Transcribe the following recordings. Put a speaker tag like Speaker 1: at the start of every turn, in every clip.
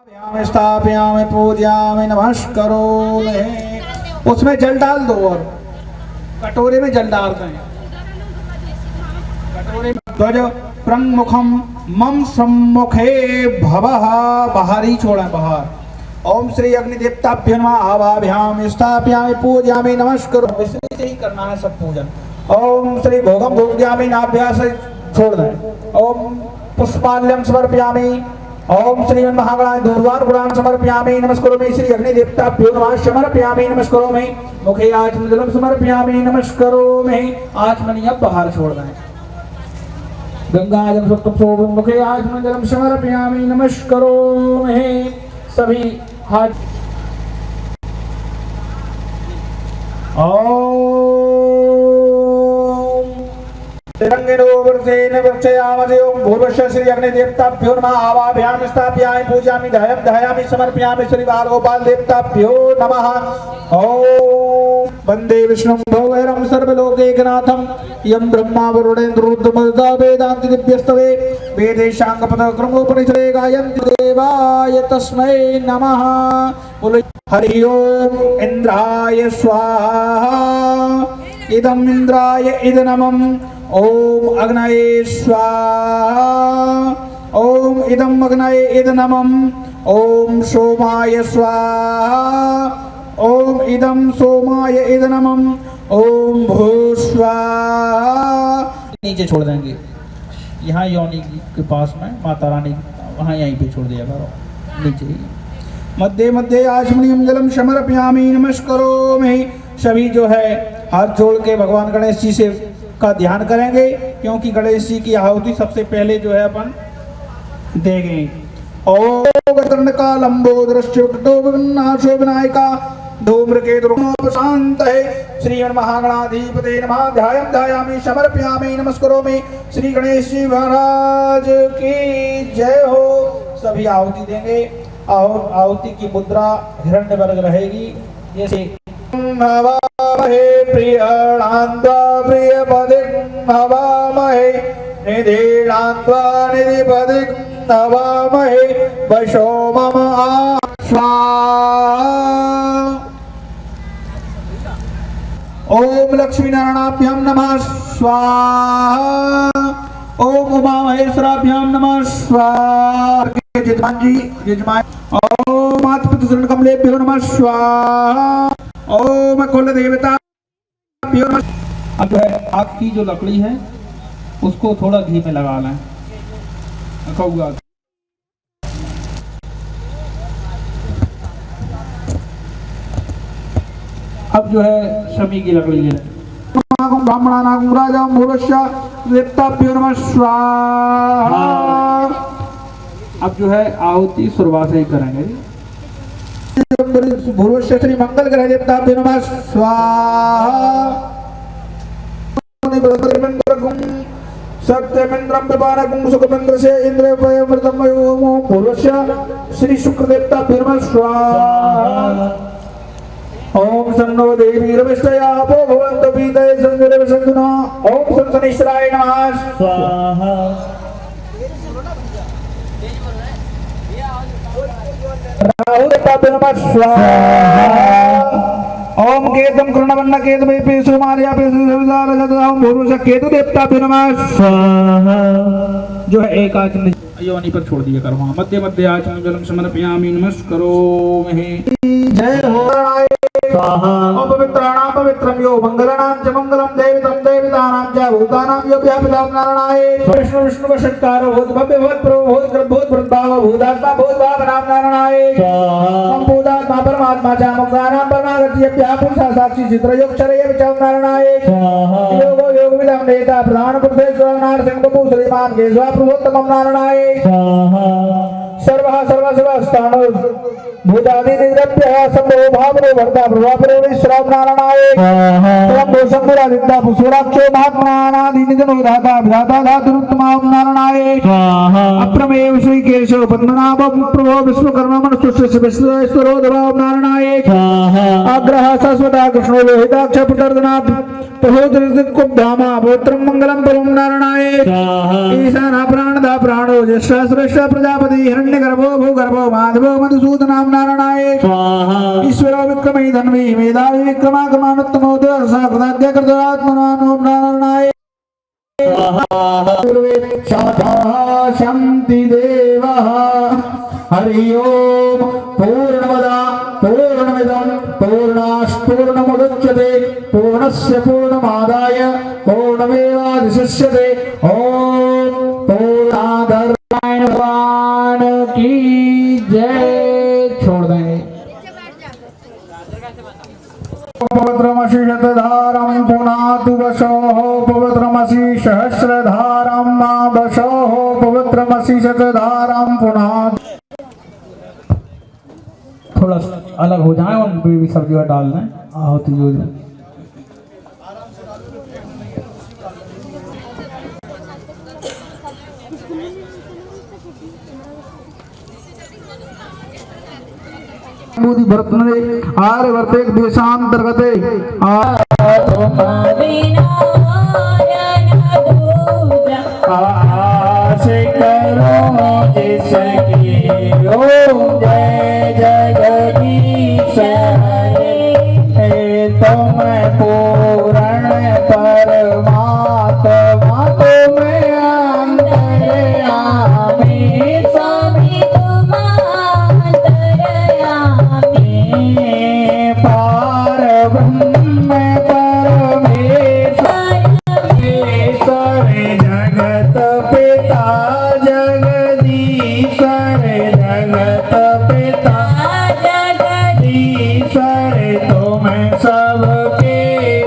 Speaker 1: स्थापयामि पूजयामि नमस्करोमि। उसमें जल डाल दो और कटोरे में जल डाल दें। कटोरे में ध्वज प्रमुखम मम सम्मुखे भवः, बाहर ही छोड़ा बाहर। ओम श्री अग्निदेवताभ्यो नमः आवाभ्याम स्थापयामि पूजयामि नमस्करोमि। इसमें से ही करना है सब पूजन। ओम श्री भोगम भोग्यामि नाभ्यास छोड़ दें। ओम पुष्पाल्यम समर्पयामि। ओम श्री महागणाय दूर्वार गुणान समर्पयामि नमस्करोमि। श्री अग्निदेवताभ्यो नमः समर्पयामि नमस्करोमि। मुखे आचमन जलम समर्पयामि नमस्करोमि। आचमनी अब बाहर छोड़ दें। गंगा जल सप्तोम मुखे आचमन जलम समर्पयामि नमस्करोमि। सभी हाथ भूर्वश्य श्री अग्निदेवताभ्यो नमः आवाभ्याम स्थापयामि पूजयामि ध्यायामि समर्पयामि श्री बाल गोपाल देवताभ्यो नमः। ओम वंदे विष्णुं भवैरं सर्वलोकैकनाथं यं ब्रह्मा वरुणेन्द्र रुद्रमरुता वेदान्ति दिव्यस्तवे वेदेशांग पदक्रमोपनिषदे गायन्ति देवाय तस्मै नमः। हरि ओम इंद्राय स्वाहा इदम् इंद्राय इद नमः। ओम अग्नये स्वाहा ओम इदम् अग्नये इद नमः। ओम सोमाय स्वाहा ओम इदम् सोमाय इद नमः। ओम भू स्वाहा। नीचे छोड़ देंगे, यहाँ योनि के पास में माता रानी, वहाँ यहीं पे छोड़ दिया करो नीचे ही। मध्य मध्य आचमनीयं जलम समर्पयामि नमस्करोमि। सभी जो है हाथ जोड़ के भगवान गणेश जी से का ध्यान करेंगे, क्योंकि गणेश जी की आहुति सबसे पहले जो है अपन देंगे। ओम का लंबोदरश्चो विनाशो विनायका धूम्रकेतु शांत है। श्री महागणाधिपते नमः ध्यायामि समर्पयामि नमस्करोमि। श्री गणेश जी महाराज की जय हो। सभी आहुति देंगे। आहुति की मुद्रा हिरण्य वर्ग रहेगी। जैसे हवामहे प्रियणान्त्वा प्रियपदिं हवामहे निधिणान्त्वा निधिपदिं हवामहे वशो मम स्वाहा। ओम लक्ष्मी नारायणाभ्यां नमः स्वाहा। ओम उमा महेश्वराभ्यां नमः स्वाहा। जजमान जी जजमान। ओम मातृपितृ कमलेभ्यो नमः स्वाहा। ओम कुल देवता। अब जो है आग की जो लकड़ी है उसको थोड़ा घी में लगा लें। अब जो है शमी की लकड़ी ले लें। ब्राह्मणानां राजा भूर्वश्य देवताभ्यो नमः स्वाहा। अब जो है आहुति शुरुआत से ही करेंगे। भूर्वश्य श्री मंगल ग्रह देवताभ्यो नमः स्वाहा। सत्यमेन्द्रं विपानकं सुखमेन्द्र से इंद्र वयमृतम भूर्वश्य श्री शुक्र देवताभ्यो नमः स्वाहा। ओम सन्नो देवी रविष्टया भो भवन्तु पीतये संजरवसन्तुना। ओम सं शनिश्चराय नमः स्वाहा। राहु देवताभ्यो नमः स्वाहा। ओम केतुं कृष्णवर्ण केतुमयि पेशु मार्या पेशु सवितार जतम् भूर्वश्य केतु देवताभ्यो नमः स्वाहा। जो है एक आचमन योनि पर छोड़ दिया करो। मध्य मध्य आचमन जलम समर्पयामि नमस्करोमि। जय हो स्वाहा। पवित्राणां पवित्रं यो मंगलानां च मंगलम देवितं देवतानां च भूतानां यो व्यापितं नारायणाय। विष्णु विष्णु वशत्कारो भूत भव्य भूत प्रभु भूत कृत भूत प्रभाव भूतात्मा भूत भावनां नारायणाय स्वाहा। भूतात्मा परमात्मा च मुक्तानां परमागति व्यापुर साक्षी चित्र योग चरय विचम नारायणाय स्वाहा। योगो योग विदं नेता प्रधान पुरुषेश्वर नारसिंह बपु श्रीमान केशव पुरुषोत्तमं नारायणाय स्वाहा। सर्वः सर्वस्वस्थानो भूतादि निरप्यः संभो भावनो भर्ता प्रभावरो विश्राम नारायणाय स्वयं शंभुरादित्य पुष्पराक्षो महात्मानादि निजनो धाता विधाता धातुरुत्तमं नारायणाय अप्रमेय श्री केशव पद्मनाभं प्रभो विश्वकर्मा मनुष्य विश्वेश्वरो देवं नारायणाय आग्रह शाश्वता कृष्णो लोहिताक्ष पुटर्दनाथ धामा भोत्रम मंगलम परम नारायणाय ईशाना प्राणदा प्राणो ज्येष्ठा श्रेष्ठा प्रजापति हिरण्यगर्भो भूगर्भो माधवो मधुसूदनाम नारायणाय ईश्वरो विक्रमी धन्वी मेधावी विक्रमाक्रमानुत्तमो देवसाकृताद्य कृतात्मनानो नारायणाय शांति देवः हरि ओम पूर्णमदा पूर्णमिदं पूर्णास्तपूर्णमुदच्यते पूर्णस्य पूर्णमादाय पूर्णमेवावशिष्यते ओम पूर्णाधर्माण की जय। छोड़ देंगे पवित्रमसि शतधारं पुनातु वशोः पवित्रमसि सहस्रधारं मा वशोः पवित्रमसि शतधारं पुनातु। थोड़ा अलग हो जाए उन पे भी सब्जी डालना है होती जो मोदी भरतने आर्य वर्ते देशांतर्गते आशे करो जिसकी ओम जय जगदीश हे तुम पूर्ण परमात्मा तुम अंतर्यामी
Speaker 2: स्वामी तुम अंतर्यामी
Speaker 1: पार ब्रह्म परमेश्वर जगत पिता जगदीश्वर जगत पिता जगदीश्वर तुम सबके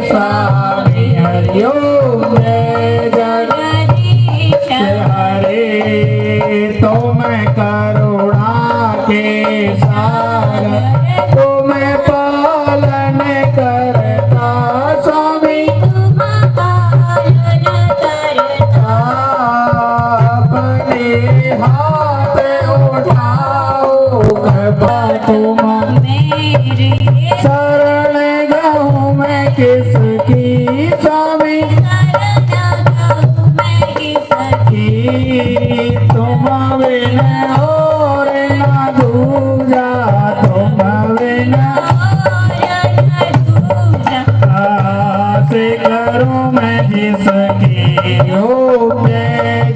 Speaker 1: स्वामी हरि ओम जय जगदीश हरे तुम करुणा के सागर तुम पालन करता स्वामी
Speaker 2: तुम पालन करता
Speaker 1: अपने हाथ उठाओ कृपा तुम
Speaker 2: मेरे
Speaker 1: शरण गहूँ मैं किसकी स्वामी
Speaker 2: मैं किसकी
Speaker 1: तुम बिना और ना दूजा तुम बिना आसे करूं मैं जिसकी योग्य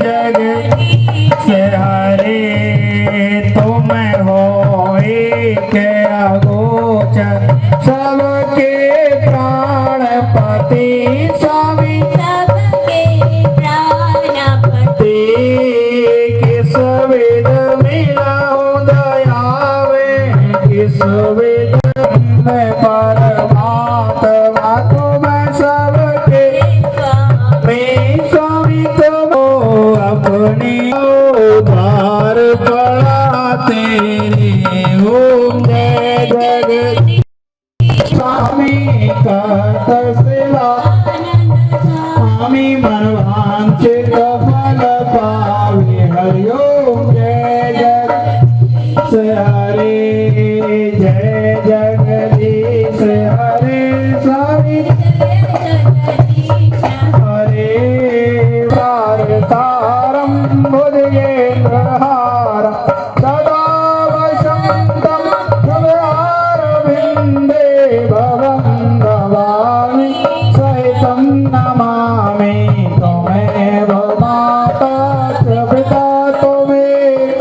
Speaker 1: जगदीश हरे तुम हो एक अगोचर सबके प्राणपति स्वामी
Speaker 2: सबके प्राणपति
Speaker 1: किस वेद मिला दयावे किस वेद में परमात्मा तुम सबके स्वामी तुम अपने उद्धार पड़ा तेरे ओम जय जगदीश स्वामी करत सेवा स्वामी मनवांचित फल पावे हरि ओम जय जगदीश हरे जय जगदीश हरे स्वामी हरे वारतारं भुजगेन्द्रहारं सदा वसन्तं हृदयारविन्दे भवं भवामि सहितं नमामि त्वमेव माता च पिता त्वमेव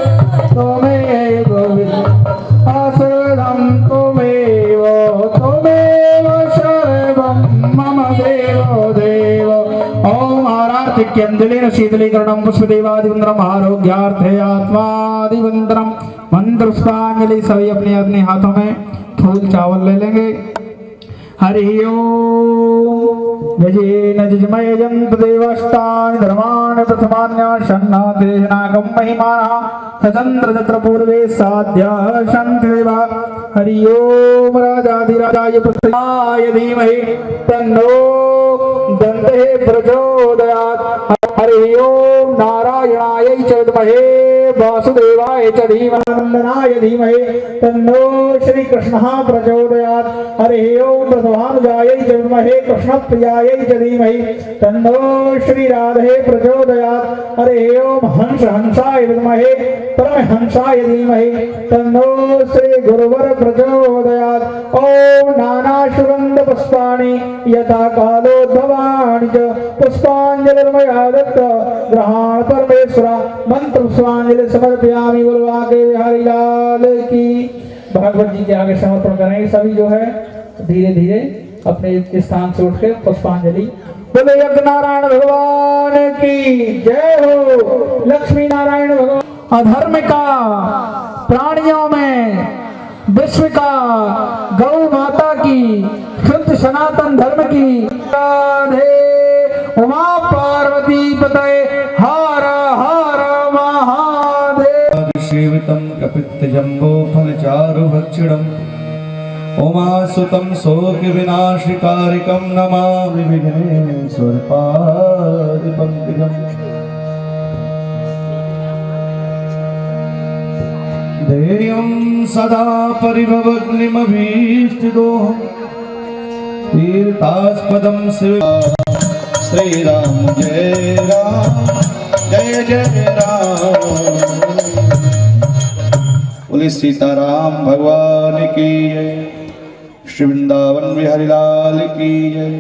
Speaker 1: आश्रयं त्वमेव सर्वं मम देवो देव ओम आराधिक्यंजलिन शीतलीकरणं पुष्पदेवादिवंदनम आरोग्यार्थे आत्मादिवंदनम मंत्र पुष्पांजलि सभी अपने अपने हाथों में फूल चावल ले लेंगे। हरि ओम यजेन जजमय जंत देवष्टानि धर्माणि प्रथमान्याशन्नादेशनाकं महिमानः सचन्द्र जत्र पूर्वे साध्या शन्तिदेवा हरि ओम राजाधिराजाय पुत्राय धीमहि तन्नो दन्ते प्रचोदयात् हरि ओम नारायणाय च विद्महे वासुदेवाय च धीमहि धीमहि तन्नो श्री कृष्णः प्रचोदयात्। हरि ओम प्रथमानुजायै च विद्महे कृष्णप्रियायै च धीमहि तन्नो श्री राधे प्रचोदयात्। हरि ओम हंस हंसाय विद्महे परमहंसाय धीमहि तन्नो श्री गुरुवर प्रचोदयात्। ओम नाना सुगंध पुष्पाणि यथा कालोद्भवानि च पुष्पांजलिर्मया दत्त ग्रहण परमेश्वर मंत्र पुष्पांजलि समर्पयामि। बोलवा के हरिलाल की। भागवत जी के आगे समर्पण करेंगे सभी जो है धीरे धीरे अपने स्थान से उठ के पुष्पांजलि। बोले यज्ञ नारायण भगवान की जय हो। लक्ष्मी नारायण भगवान। अधर्म का प्राणियों में विश्व का गौ माता की शुद्ध सनातन धर्म की राधे उमा पार्वती पतये हर हर महादेव।
Speaker 3: सेवितं कपित्थजम्बो फलचारुभक्षिणम् उमासुतं शोकविनाशकारिकं नमामि विघ्नेश्वरपादिपङ्कजम्। धैर्यं सदा परिभवग्निमभीष्टदोहम् तीर्थास्पदं शिव। श्रीराम जय जय राम। बोले सीताराम भगवान की जय। श्री वृंदावन बिहारी लाल की जय।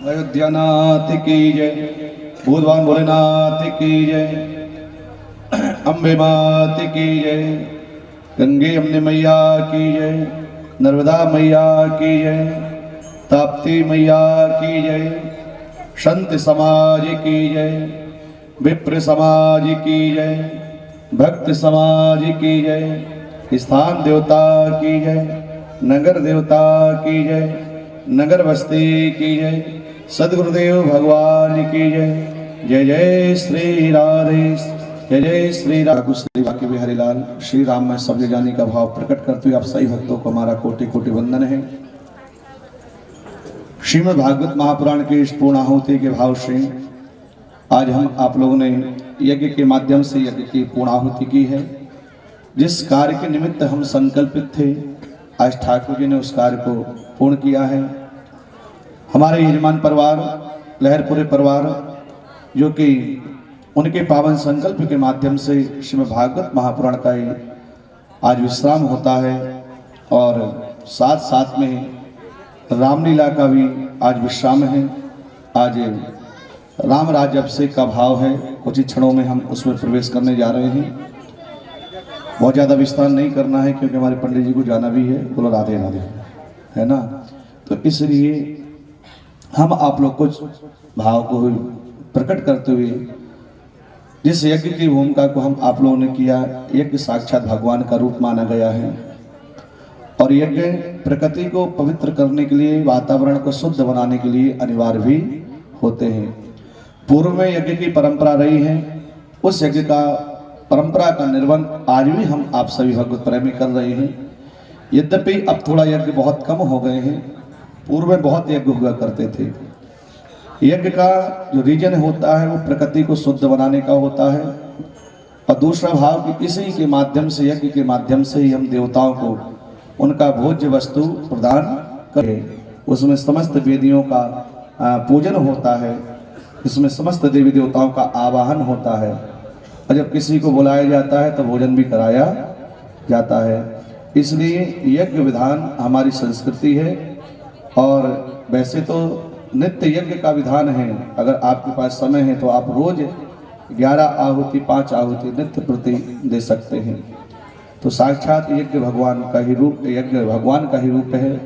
Speaker 3: अयोध्यानाथ की जय। भगवान भोलेनाथ की जय। अम्बे मात की जय। गंगे यमुने मैया की जय। नर्मदा मैया की जय। ताप्ती मैया की जय। संत समाज की जय। विप्र समाज की जय। भक्त समाज की जय। स्थान देवता की जय। नगर देवता की जय। नगर बस्ती की जय। सद्गुरुदेव भगवान की जय। जय जय श्री राधे जय जय श्री राघु श्री वाक्य बिहारी लाल। श्री राम में सब जाने का भाव प्रकट करते हुए आप सही भक्तों को हमारा कोटि कोटि वंदन है। श्रीमद् भागवत महापुराण के इस पूर्णाहुति के भाव से आज हम आप लोगों ने यज्ञ के माध्यम से यज्ञ की पूर्णाहुति की है। जिस कार्य के निमित्त हम संकल्पित थे आज ठाकुर जी ने उस कार्य को पूर्ण किया है। हमारे यजमान परिवार लहरपुरे परिवार जो कि उनके पावन संकल्प के माध्यम से श्रीमद् भागवत महापुराण का आज विश्राम होता है और साथ साथ में रामलीला का भी आज विश्राम है। आज राम राज्य अभिषेक का भाव है। कुछ ही क्षणों में हम उसमें प्रवेश करने जा रहे हैं। बहुत ज़्यादा विस्तार नहीं करना है क्योंकि हमारे पंडित जी को जाना भी है। बोलो राधे राधे, है ना। तो इसलिए हम आप लोग कुछ भाव को प्रकट करते हुए जिस यज्ञ की भूमिका को हम आप लोगों ने किया, यज्ञ साक्षात भगवान का रूप माना गया है और यज्ञ प्रकृति को पवित्र करने के लिए, वातावरण को शुद्ध बनाने के लिए अनिवार्य भी होते हैं। पूर्व में यज्ञ की परंपरा रही है, उस यज्ञ का परंपरा का निर्वहन आज भी हम आप सभी भगवत प्रेमी कर रहे हैं। यद्यपि अब थोड़ा यज्ञ बहुत कम हो गए हैं, पूर्व में बहुत यज्ञ हुआ करते थे। यज्ञ का जो रीजन होता है वो प्रकृति को शुद्ध बनाने का होता है और दूसरा भाव कि इसी के माध्यम से, यज्ञ के माध्यम से ही हम देवताओं को उनका भोज्य वस्तु प्रदान करें। उसमें समस्त वेदियों का पूजन होता है, इसमें समस्त देवी देवताओं का आवाहन होता है और जब किसी को बुलाया जाता है तो भोजन भी कराया जाता है। इसलिए यज्ञ विधान हमारी संस्कृति है और वैसे तो नित्य यज्ञ का विधान है। अगर आपके पास समय है तो आप रोज 11 आहुति 5 आहुति नित्य प्रति दे सकते हैं। तो साक्षात यज्ञ भगवान का ही रूप, यज्ञ भगवान का ही रूप है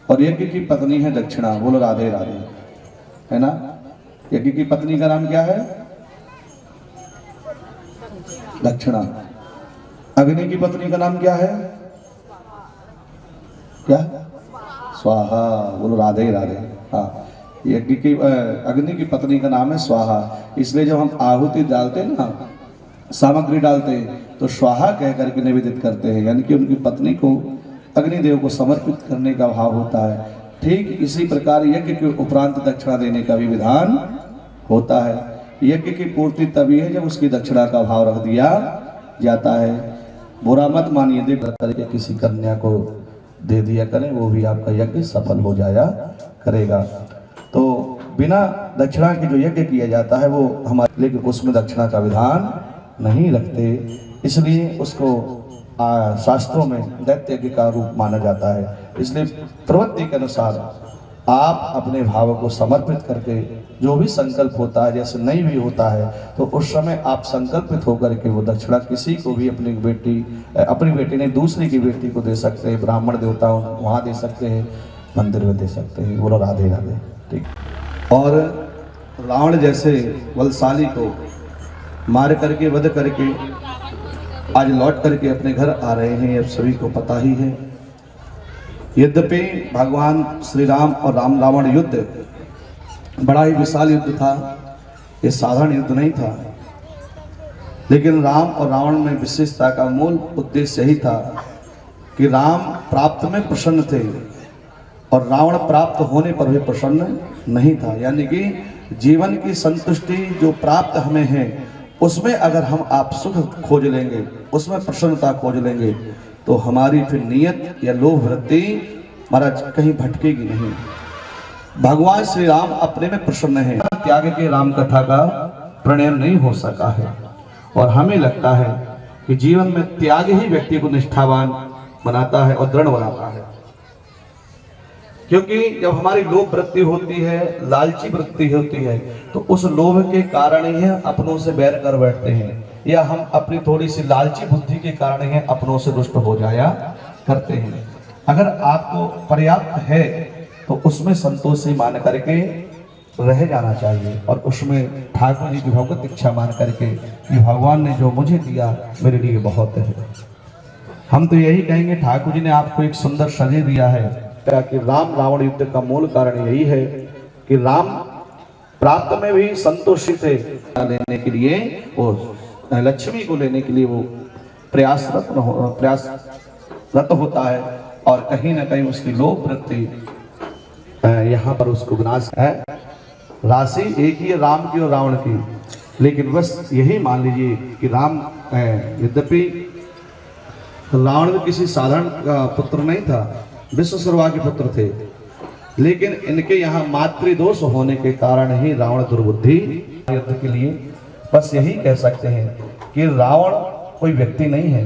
Speaker 3: और यज्ञ की पत्नी है दक्षिणा। बोलो राधे राधे, है ना। यज्ञ की पत्नी का नाम क्या है? दक्षिणा। अग्नि की पत्नी का नाम क्या है? क्या? स्वाहा। बोलो राधे राधे। हाँ, यज्ञ की अग्नि की पत्नी का नाम है स्वाहा। इसलिए जब हम आहुति डालते हैं ना, सामग्री डालते हैं तो स्वाहा कह करके निवेदित करते हैं, यानी कि उनकी पत्नी को अग्निदेव को समर्पित करने का भाव होता है। ठीक इसी प्रकार यज्ञ के उपरांत दक्षिणा देने का भी विधान होता है। यज्ञ की पूर्ति तभी है जब उसकी दक्षिणा का भाव रख दिया जाता है। बुरा मत मानिए, देख करके किसी कन्या को दे दिया करें, वो भी आपका यज्ञ सफल हो जाया करेगा। तो बिना दक्षिणा के जो यज्ञ किया जाता है वो हमारे, लेकिन उसमें दक्षिणा का विधान नहीं रखते, इसलिए उसको शास्त्रों में दैत्य यज्ञ का रूप माना जाता है। इसलिए प्रवृत्ति के अनुसार आप अपने भाव को समर्पित करके जो भी संकल्प होता है, जैसे नहीं भी होता है तो उस समय आप संकल्पित होकर के वो दक्षिणा किसी को भी, अपनी बेटी ने दूसरी की बेटी को दे सकते हैं, ब्राह्मण देवता वहाँ दे सकते हैं, मंदिर में दे सकते हैं। बोलो राधे राधे। ठीक। और रावण जैसे बलशाली को मार करके, वध करके आज लौट करके अपने घर आ रहे हैं, अब सभी को पता ही है। यद्यपि भगवान श्री राम और रावण युद्ध बड़ा ही विशाल युद्ध था, ये साधारण युद्ध नहीं था, लेकिन राम और रावण में विशेषता का मूल उद्देश्य यही था कि राम प्राप्त में प्रसन्न थे और रावण प्राप्त होने पर भी प्रसन्न नहीं था। यानी कि जीवन की संतुष्टि जो प्राप्त हमें है उसमें अगर हम आप सुख खोज लेंगे, उसमें प्रसन्नता खोज लेंगे, तो हमारी फिर नियत या लोभ वृत्ति महाराज कहीं भटकेगी नहीं। भगवान श्री राम अपने में प्रसन्न है, त्याग के राम कथा का प्रणयन नहीं हो सका है। और हमें लगता है कि जीवन में त्याग ही व्यक्ति को निष्ठावान बनाता है और दृढ़ बनाता है, क्योंकि जब हमारी लोभ वृत्ति होती है, लालची वृत्ति होती है, तो उस लोभ के कारण ही अपनों से बैर कर बैठते हैं, या हम अपनी थोड़ी सी लालची बुद्धि के कारण ही अपनों से दुष्ट हो जाया करते हैं। अगर आपको पर्याप्त है तो उसमें संतोष से मान करके रह जाना चाहिए, और उसमें ठाकुर जी की भगवत इच्छा मान करके कि भगवान ने जो मुझे दिया मेरे लिए बहुत है। हम तो यही कहेंगे, ठाकुर जी ने आपको एक सुंदर शरीर दिया है, कि राम रावण युद्ध का मूल कारण यही है कि राम प्राप्त में भी संतोषित थे, लेने के लिए वो लक्ष्मी को लेने के लिए वो प्रयासरत होता है, और कहीं ना कहीं उसकी लोभ वृत्ति यहाँ पर उसको विनाश है। राशि एक ही है राम की और रावण की, लेकिन बस यही मान लीजिए कि राम यद्यपि रावण भी किसी साधारण का पुत्र नहीं था, विश्वशर्मा के पुत्र थे, लेकिन इनके यहाँ मातृदोष होने के कारण ही रावण दुर्बुद्धि युद्ध के लिए। बस यही कह सकते हैं कि रावण कोई व्यक्ति नहीं है,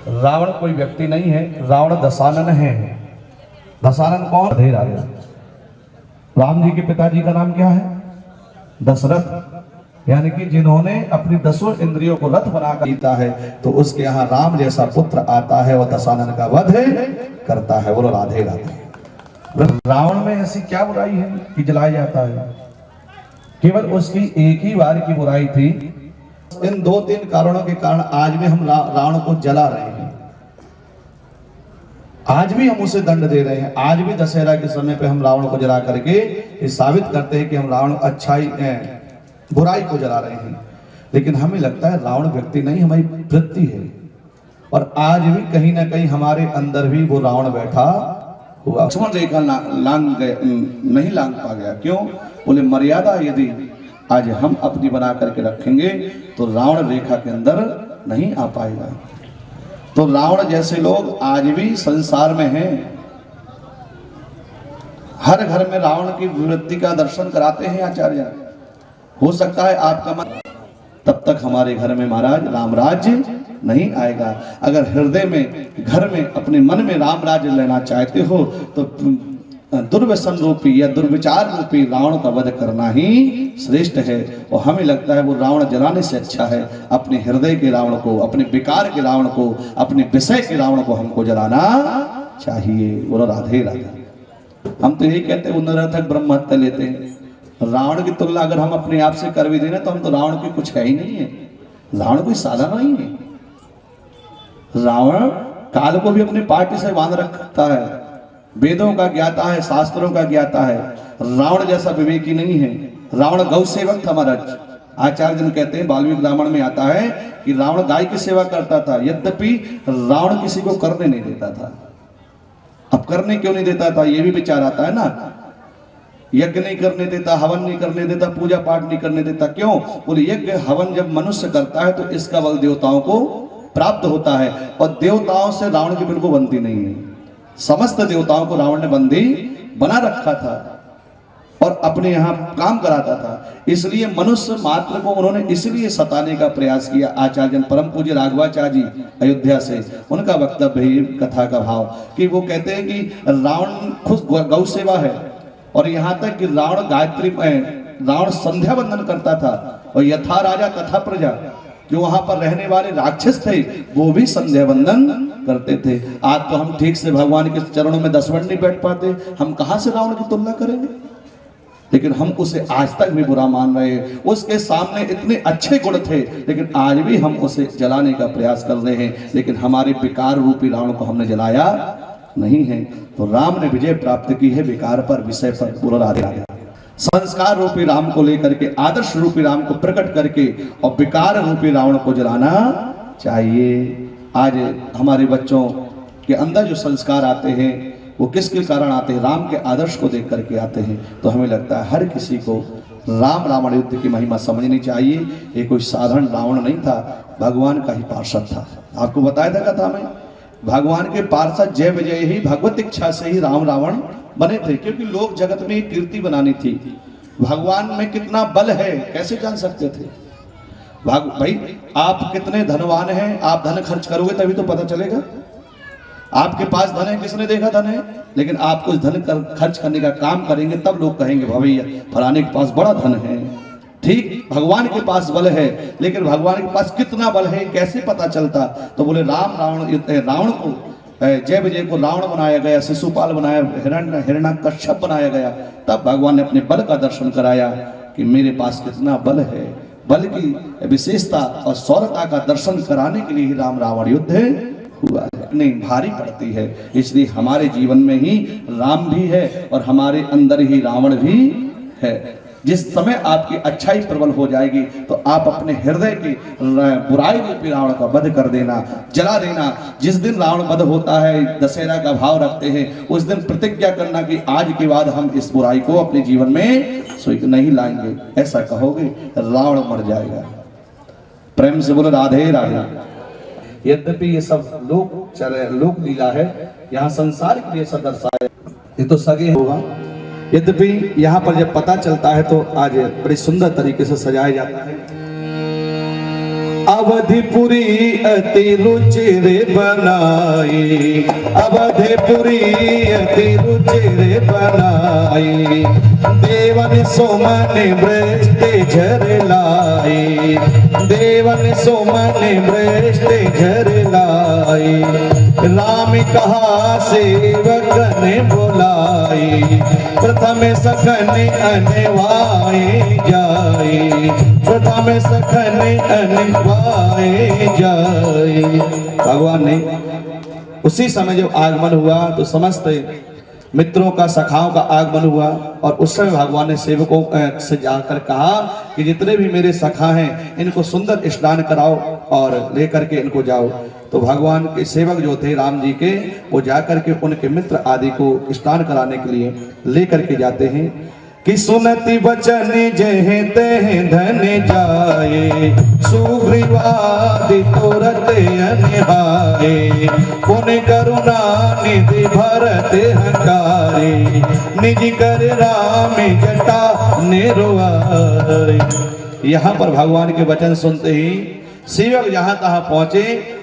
Speaker 3: रावण कोई व्यक्ति नहीं है, रावण दशानन है। दशानन कौन? राधे राधे। राम जी के पिताजी का नाम क्या है? दशरथ, यानी कि जिन्होंने अपनी 10 इंद्रियों को रथ बनाकर जीता है, तो उसके यहाँ राम जैसा पुत्र आता है और दशानन का वध करता है। बोलो राधे राधे। रावण में ऐसी क्या बुराई है कि जलाया जाता है? केवल उसकी एक ही बार की बुराई थी। इन 2-3 कारणों के कारण आज भी हम रावण को जला रहे हैं, आज भी हम उसे दंड दे रहे हैं। आज भी दशहरा के समय पे हम रावण को जला करके ये साबित करते हैं कि हम रावण अच्छाई बुराई को जला रहे हैं। लेकिन हमें लगता है रावण व्यक्ति नहीं, हमारी वृत्ति है, और आज भी कहीं ना कहीं हमारे अंदर भी वो रावण बैठा हुआ। लक्ष्मण रेखा नहीं लांग पा गया। क्यों? बोले मर्यादा यदि आज हम अपनी बना करके रखेंगे तो रावण रेखा के अंदर नहीं आ पाएगा। तो रावण जैसे लोग आज भी संसार में हैं। हर घर में रावण की वृत्ति का दर्शन कराते हैं आचार्य। हो सकता है आपका मन, तब तक हमारे घर में महाराज राम राज्य नहीं आएगा। अगर हृदय में, घर में, अपने मन में राम राज्य लेना चाहते हो तो दुर्व्यसन रूपी या दुर्विचार रूपी रावण का वध करना ही श्रेष्ठ है। और हमें लगता है वो रावण जलाने से अच्छा है अपने हृदय के रावण को, अपने विकार के रावण को, अपने विषय के रावण को हमको जलाना चाहिए। बोलो राधे राधे। हम तो यही कहते हैं, वो निरर्थक ब्रह्म हत्या लेते हैं। रावण की तुलना अगर हम अपने आप से कर भी देना तो हम तो रावण की कुछ है ही नहीं है। रावण कोई साधा नहीं है। रावण काल को भी अपने पार्टी से बांध रखता है, वेदों का ज्ञाता है, शास्त्रों का ज्ञाता है। रावण जैसा विवेकी नहीं है। रावण गौ सेवक था महाराज। आचार्य जन कहते हैं, वाल्मीकि रामायण में आता है कि रावण गाय की सेवा करता था, यद्यपि रावण किसी को करने नहीं देता था। अब करने क्यों नहीं देता था, ये भी विचार आता है ना। यज्ञ नहीं करने देता, हवन नहीं करने देता, पूजा पाठ नहीं करने देता। क्यों? बोले यज्ञ हवन जब मनुष्य करता है तो इसका बल देवताओं को प्राप्त होता है, और देवताओं से रावण की बिल्कुल बनती नहीं है। समस्त देवताओं को रावण ने बंदी बना रखा था और अपने यहाँ काम कराता था। इसलिए मनुष्य मात्र को उन्होंने इसलिए सताने का प्रयास किया। आचार्य परम पूज्य राघवाचार्य जी अयोध्या से, उनका वक्तव्य है कथा का भाव कि वो कहते हैं कि रावण खुद गौ सेवा है, और यहाँ तक कि रावण संध्या वंदन करता था, और यथा राजा तथा प्रजा, जो वहां पर रहने वाले राक्षस थे वो भी संध्या वंदन करते थे। आज तो हम ठीक से भगवान के चरणों में 10 मिनट नहीं बैठ पाते, हम कहां से रावण की तुलना करेंगे? लेकिन हम उसे आज तक भी बुरा मान रहे हैं। उसके सामने इतने अच्छे गुण थे, लेकिन आज भी हम उसे जलाने का प्रयास कर रहे हैं। लेकिन हमारे विकार रूपी रावण को हमने जलाया नहीं है। तो राम ने विजय प्राप्त की है विकार पर, विषय पर। बोलो राधे राधे। संस्कार रूपी राम को लेकर के, आदर्श रूपी राम को प्रकट करके और विकार रूपी रावण को जलाना चाहिए। आज हमारे बच्चों के अंदर जो संस्कार आते हैं वो किसके कारण आते हैं? राम के आदर्श को देख करके आते हैं। तो हमें लगता है हर किसी को राम रावण युद्ध की महिमा समझनी चाहिए। ये कोई साधारण रावण नहीं था, भगवान का ही पार्षद था। आपको बताया था कथा में, भगवान के पार्षद जय विजय ही भगवत इच्छा से ही राम रावण बने थे, क्योंकि लोग जगत में कीर्ति बनानी थी। भगवान में कितना बल है कैसे जान सकते थे? भाई आप कितने धनवान हैं, आप धन खर्च करोगे तभी तो पता चलेगा। आपके पास धन है, किसने देखा धन है? लेकिन आप कुछ धन खर्च करने का काम करेंगे तब लोग कहेंगे भैया फलाने के पास बड़ा धन है। ठीक भगवान के पास बल है, लेकिन भगवान के पास कितना बल है कैसे पता चलता? तो बोले रावण को जय विजय को रावण बनाया गया, शिशुपाल बनाया, हिरण्यकश्यप बनाया गया, तब भगवान ने अपने बल का दर्शन कराया कि मेरे पास कितना बल है। बल की विशेषता और शौर्यता का दर्शन कराने के लिए ही राम रावण युद्ध हुआ है। नहीं भारी पड़ती है, इसलिए हमारे जीवन में ही राम भी है और हमारे अंदर ही रावण भी है। जिस समय आपकी अच्छाई प्रबल हो जाएगी तो आप अपने हृदय की बुराई रूपी रावण का वध कर देना, जला देना। जिस दिन रावण वध होता है, दशहरा का भाव रखते हैं, उस दिन प्रतिज्ञा करना कि आज के बाद हम इस बुराई को अपने जीवन में नहीं लाएंगे। ऐसा कहोगे रावण मर जाएगा। प्रेम से बोलो राधे राधे। यद्यपि ये सब लोक लीला है, यहाँ संसार के लिए सब दर्शाया, ये तो सगे होगा। यद्यपि यहाँ पर जब पता चलता है तो आज बड़ी सुंदर तरीके से सजाया जाता है। अवधिपुरी अति रुचिरे बनाई, अवधिपुरी अति रुचिरे बनाई, देवन सुमन वृष्टि झर लाई, देवन सुमन वृष्टि झर लाई। राम कहा सेवक ने बुलाई, प्रथम सखन अनवाए जाए, प्रथम सखन अनवाए जाए। भगवान ने उसी समय जब आगमन हुआ तो समस्त मित्रों का, सखाओं का आगमन हुआ, और उस समय भगवान ने सेवकों से जाकर कहा कि जितने भी मेरे सखा हैं इनको सुंदर स्नान कराओ और लेकर के इनको जाओ। तो भगवान के सेवक जो थे राम जी के, वो जाकर के उनके मित्र आदि को स्नान कराने के लिए लेकर के जाते हैं कि सुनति वचन जह तह धन जाए, सुग्रीवादि तुरत अनहारे, पुन करुणा निधि भरत हंकारे, निज कर राम जटा निरुआरे। यहाँ पर भगवान के वचन सुनते ही सेवक जहां तहां पहुंचे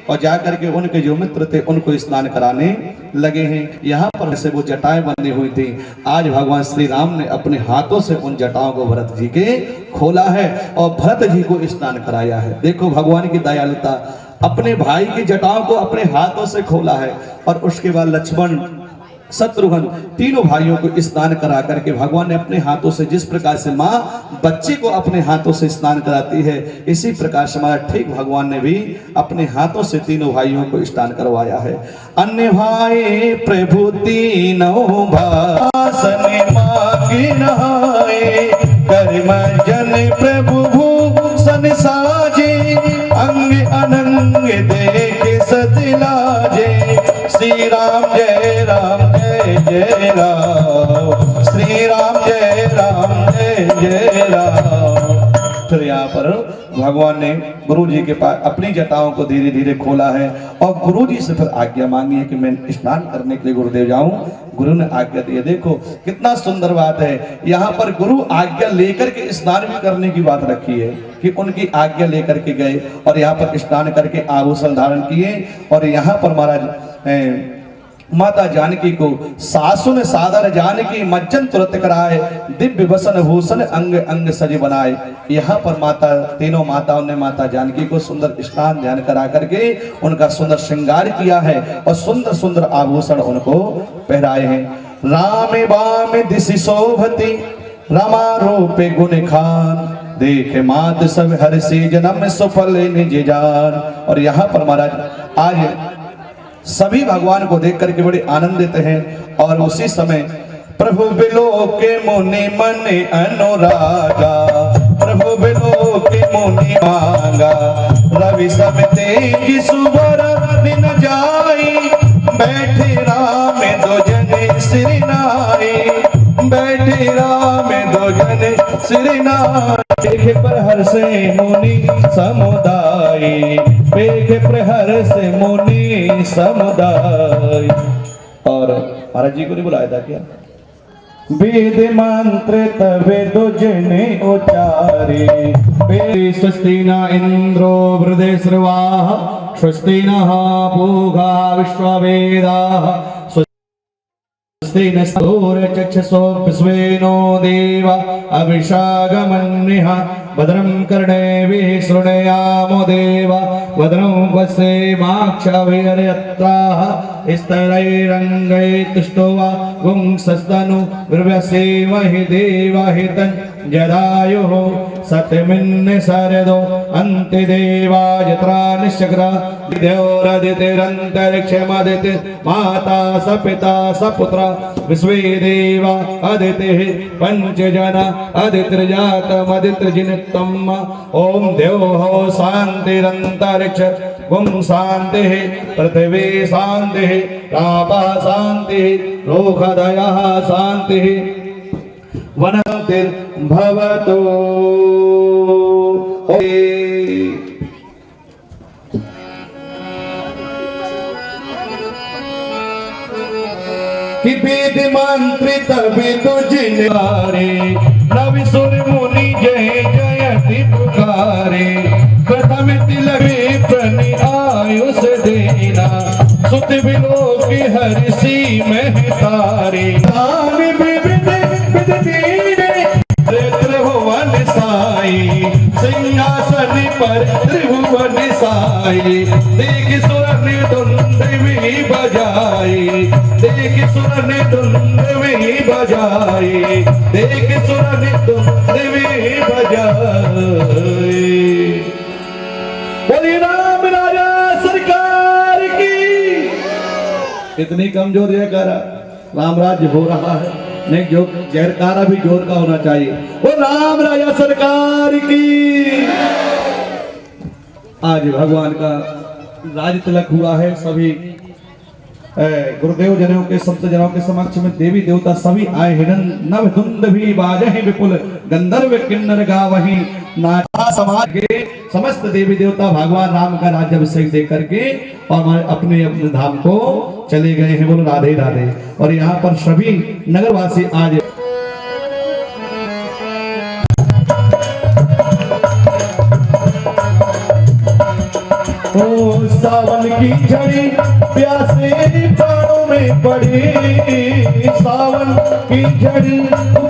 Speaker 3: और जाकर के उनके जो मित्र थे उनको स्नान कराने लगे हैं। यहाँ पर से वो जटाएं बंधी हुई थी, आज भगवान श्री राम ने अपने हाथों से उन जटाओं को भरत जी के खोला है और भरत जी को स्नान कराया है। देखो भगवान की दयालुता, अपने भाई की जटाओं को अपने हाथों से खोला है, और उसके बाद लक्ष्मण, शत्रुघ्न तीनों भाइयों को स्नान करा करके भगवान ने अपने हाथों से, जिस प्रकार से माँ बच्चे को अपने हाथों से स्नान कराती है, इसी प्रकार से हमारा ठीक भगवान ने भी अपने हाथों से तीनों भाइयों को स्नान करवाया है। अन्य भाई प्रभु तीनों भासन मांगे नहाए, कर्म जन प्रभु भूषण साजे, अंग अनंग देख सतलाजे। श्री राम जय राम जय जय राम, श्री राम जय जय राम। फिर यहाँ पर भगवान ने गुरु जी के पास अपनी जटाओं को धीरे धीरे खोला है और गुरु जी से फिर आज्ञा मांगी है कि मैं स्नान करने के लिए गुरुदेव जाऊं। गुरु ने आज्ञा दी है। देखो कितना सुंदर बात है, यहाँ पर गुरु आज्ञा लेकर के स्नान भी करने की बात रखी है कि उनकी आज्ञा लेकर के गए और यहाँ पर स्नान करके आभूषण धारण किए। और यहाँ पर महाराज माता जानकी को सासु ने सादर जानकी मज्जन तुरंत कराए, दिव्य वसन भूषण अंग अंग सज बनाए। यहाँ पर माता तीनों माताओं ने माता जानकी को सुंदर स्नान ध्यान करा करके उनका सुंदर श्रृंगार किया है और सुंदर सुंदर आभूषण उनको पहनाए हैं। राम बाम दिशि शोभती रमा रूपे गुण खान, देख मात सब हर से जन्म सफल निज जान। और यहाँ पर महाराज आज सभी भगवान को देख करके बड़े आनंदित हैं। और उसी समय प्रभु बिलो के मुनि मन अनुरागा, प्रभु बिलो के मुनि मांगा, रवि सब तेज सुबर दिन जाई, बैठे राम दो जन श्री नाई, बैठे राम दो जन श्री नाई। देख प्रहर से मुनि समुदाय, देख प्रहर से मुनि समुदाय। और महाराज जी को नहीं बुलाया था क्या? वेद मंत्र तवे दुजने उचारे, स्वस्ति न इंद्रो वृद्धश्रवाः, स्वस्ति नः पूषा विश्ववेदाः, स्वस्ति नस्तूर्यचक्षुषो विश्वेनो देवा अभिषागमन्यः, भद्रं कर्णेभिः शृणुयामो देवा, भद्रं पश्येमाक्षभिर्यत्राः, स्तरैरङ्गैः तुष्टुवा पुंसस्तनु विर्व्यसेमहि देवहितं जदायुः, सत्यमिन्न शरदो अन्ति देवा यत्रा निश्चक्रा, देवोरदितिरन्तरिक्षमदिति माता स पिता स पुत्र, विश्वे देवा अदितिः पंचजना अदितिर्जातमदितिर्जिनितम्। ओम देवो शान्तिरन्तरिक्ष गुं शान्तिः, पृथिवी शान्तिः, रापः शान्तिः, लोकदयः शान्तिः, वनतिर्भवतु। कि वेद मंत्रित विदुजिनारे, रवि सुर मुनि जय जयति पुकारे, प्रथम तिलवे प्रनि आयुष देना, सुत बिलो की हर्षि महतारे, दान विविध विद दीने त्रिभुवन साई, सिंहासन पर त्रिभुवन साई, देख सुर ने धुंध भी बजाई, देख सुर ने धुंध भी बजाई, देख सुर ने धुंध भी बजाई। बोली राम राजा सरकार की। इतनी कमजोर जयकारा, राम राज्य हो रहा है, नहीं जो जयकारा भी जोर का होना चाहिए। वो राम राजा सरकार की। आज भगवान का राज तिलक हुआ है। सभी गुरुदेव जनों के संत जनों के समक्ष में देवी देवता सभी आए हैं। नव धुंद भी बाजहि विपुल, गंधर्व किन्नर गावहि नाचा। समाज के समस्त देवी देवता भगवान राम का राज्याभिषेक दे करके और हमारे अपने अपने धाम को चले गए हैं। बोलो राधे राधे। और यहाँ पर सभी नगरवासी आज सावन की झड़ी प्यासे प्राणों में पड़ी, सावन की झड़ी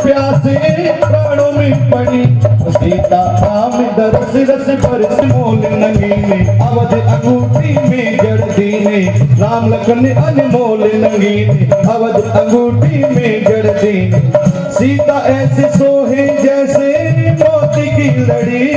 Speaker 3: प्यासे प्राणों में पड़ी। सीता राम दरस रस बरस मोल नगीने, अवध अंगूठी में जड़ दीने, राम लखन अनमोल नगीने, अवध अंगूठी में जड़ दीने। सीता ऐसे सोहे जैसे मोती की लड़ी,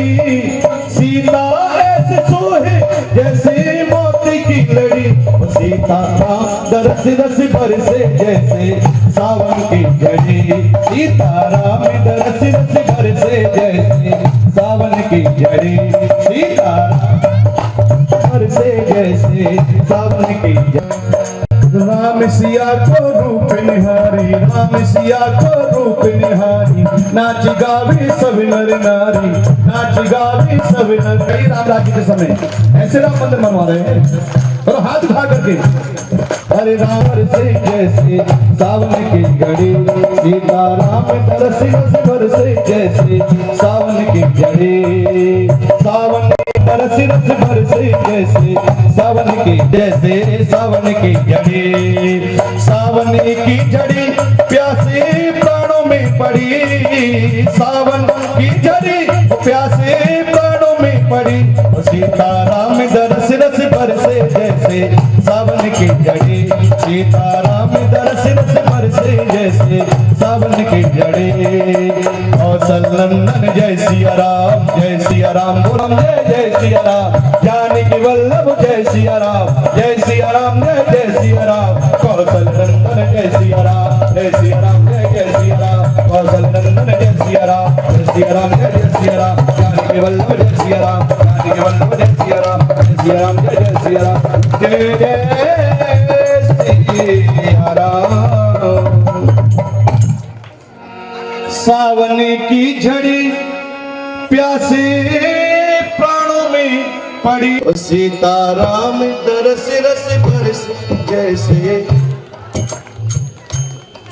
Speaker 3: सीता ऐसे सोहे जैसे मोती की लड़ी। सीता राम दरस रस बरसे जैसे सावन की झड़ी, सीता राम दरस रस बरसे जैसे सावन की झड़ी, सीता बरसे जैसे सावन की झड़ी। राम सिया को रूप निहारी, राम सिया को रूप निहारी, नाच गावे सब नर नारी, नाच गावे सब नर। कई राम राज्य के समय ऐसे राम मंदिर बनवा रहे हैं और हाथ उठा करके, अरे राम से जैसे सावन की घड़ी, सीता राम तरस बरसे जैसे सावन की जड़ी, सावन तरस बरसे जैसे सावन की, जैसे सावन की जड़ी, सावन की जड़ी प्यासे प्राणों में पड़ी, सावन की जड़ी प्यासे प्राणों में पड़ी, सीता राम दरस रस बरसे जैसे सावन की जड़ी, सीता राम दरस रस बरसे जैसे सावन की जड़ी। कौशल नंदन जय सिया राम, जय सिया राम, बोलम जय जय सिया राम, जानकी वल्लभ जय सिया राम, जय सिया राम, जय जय सिया राम। कौशल नंदन जय सिया राम, जय सिया राम, जय जय सिया राम। कौशल नंदन जय सिया राम, जय सिया राम, जय जय सिया राम। जानकी वल्लभ जय सिया राम, जानकी वल्लभ जय सिया राम, जय सिया राम, जय जय सिया राम। जय जय सिया राम। सावन की झड़ी प्यासे प्राणों में पड़ी, सीता राम दरस रस बरस जैसे,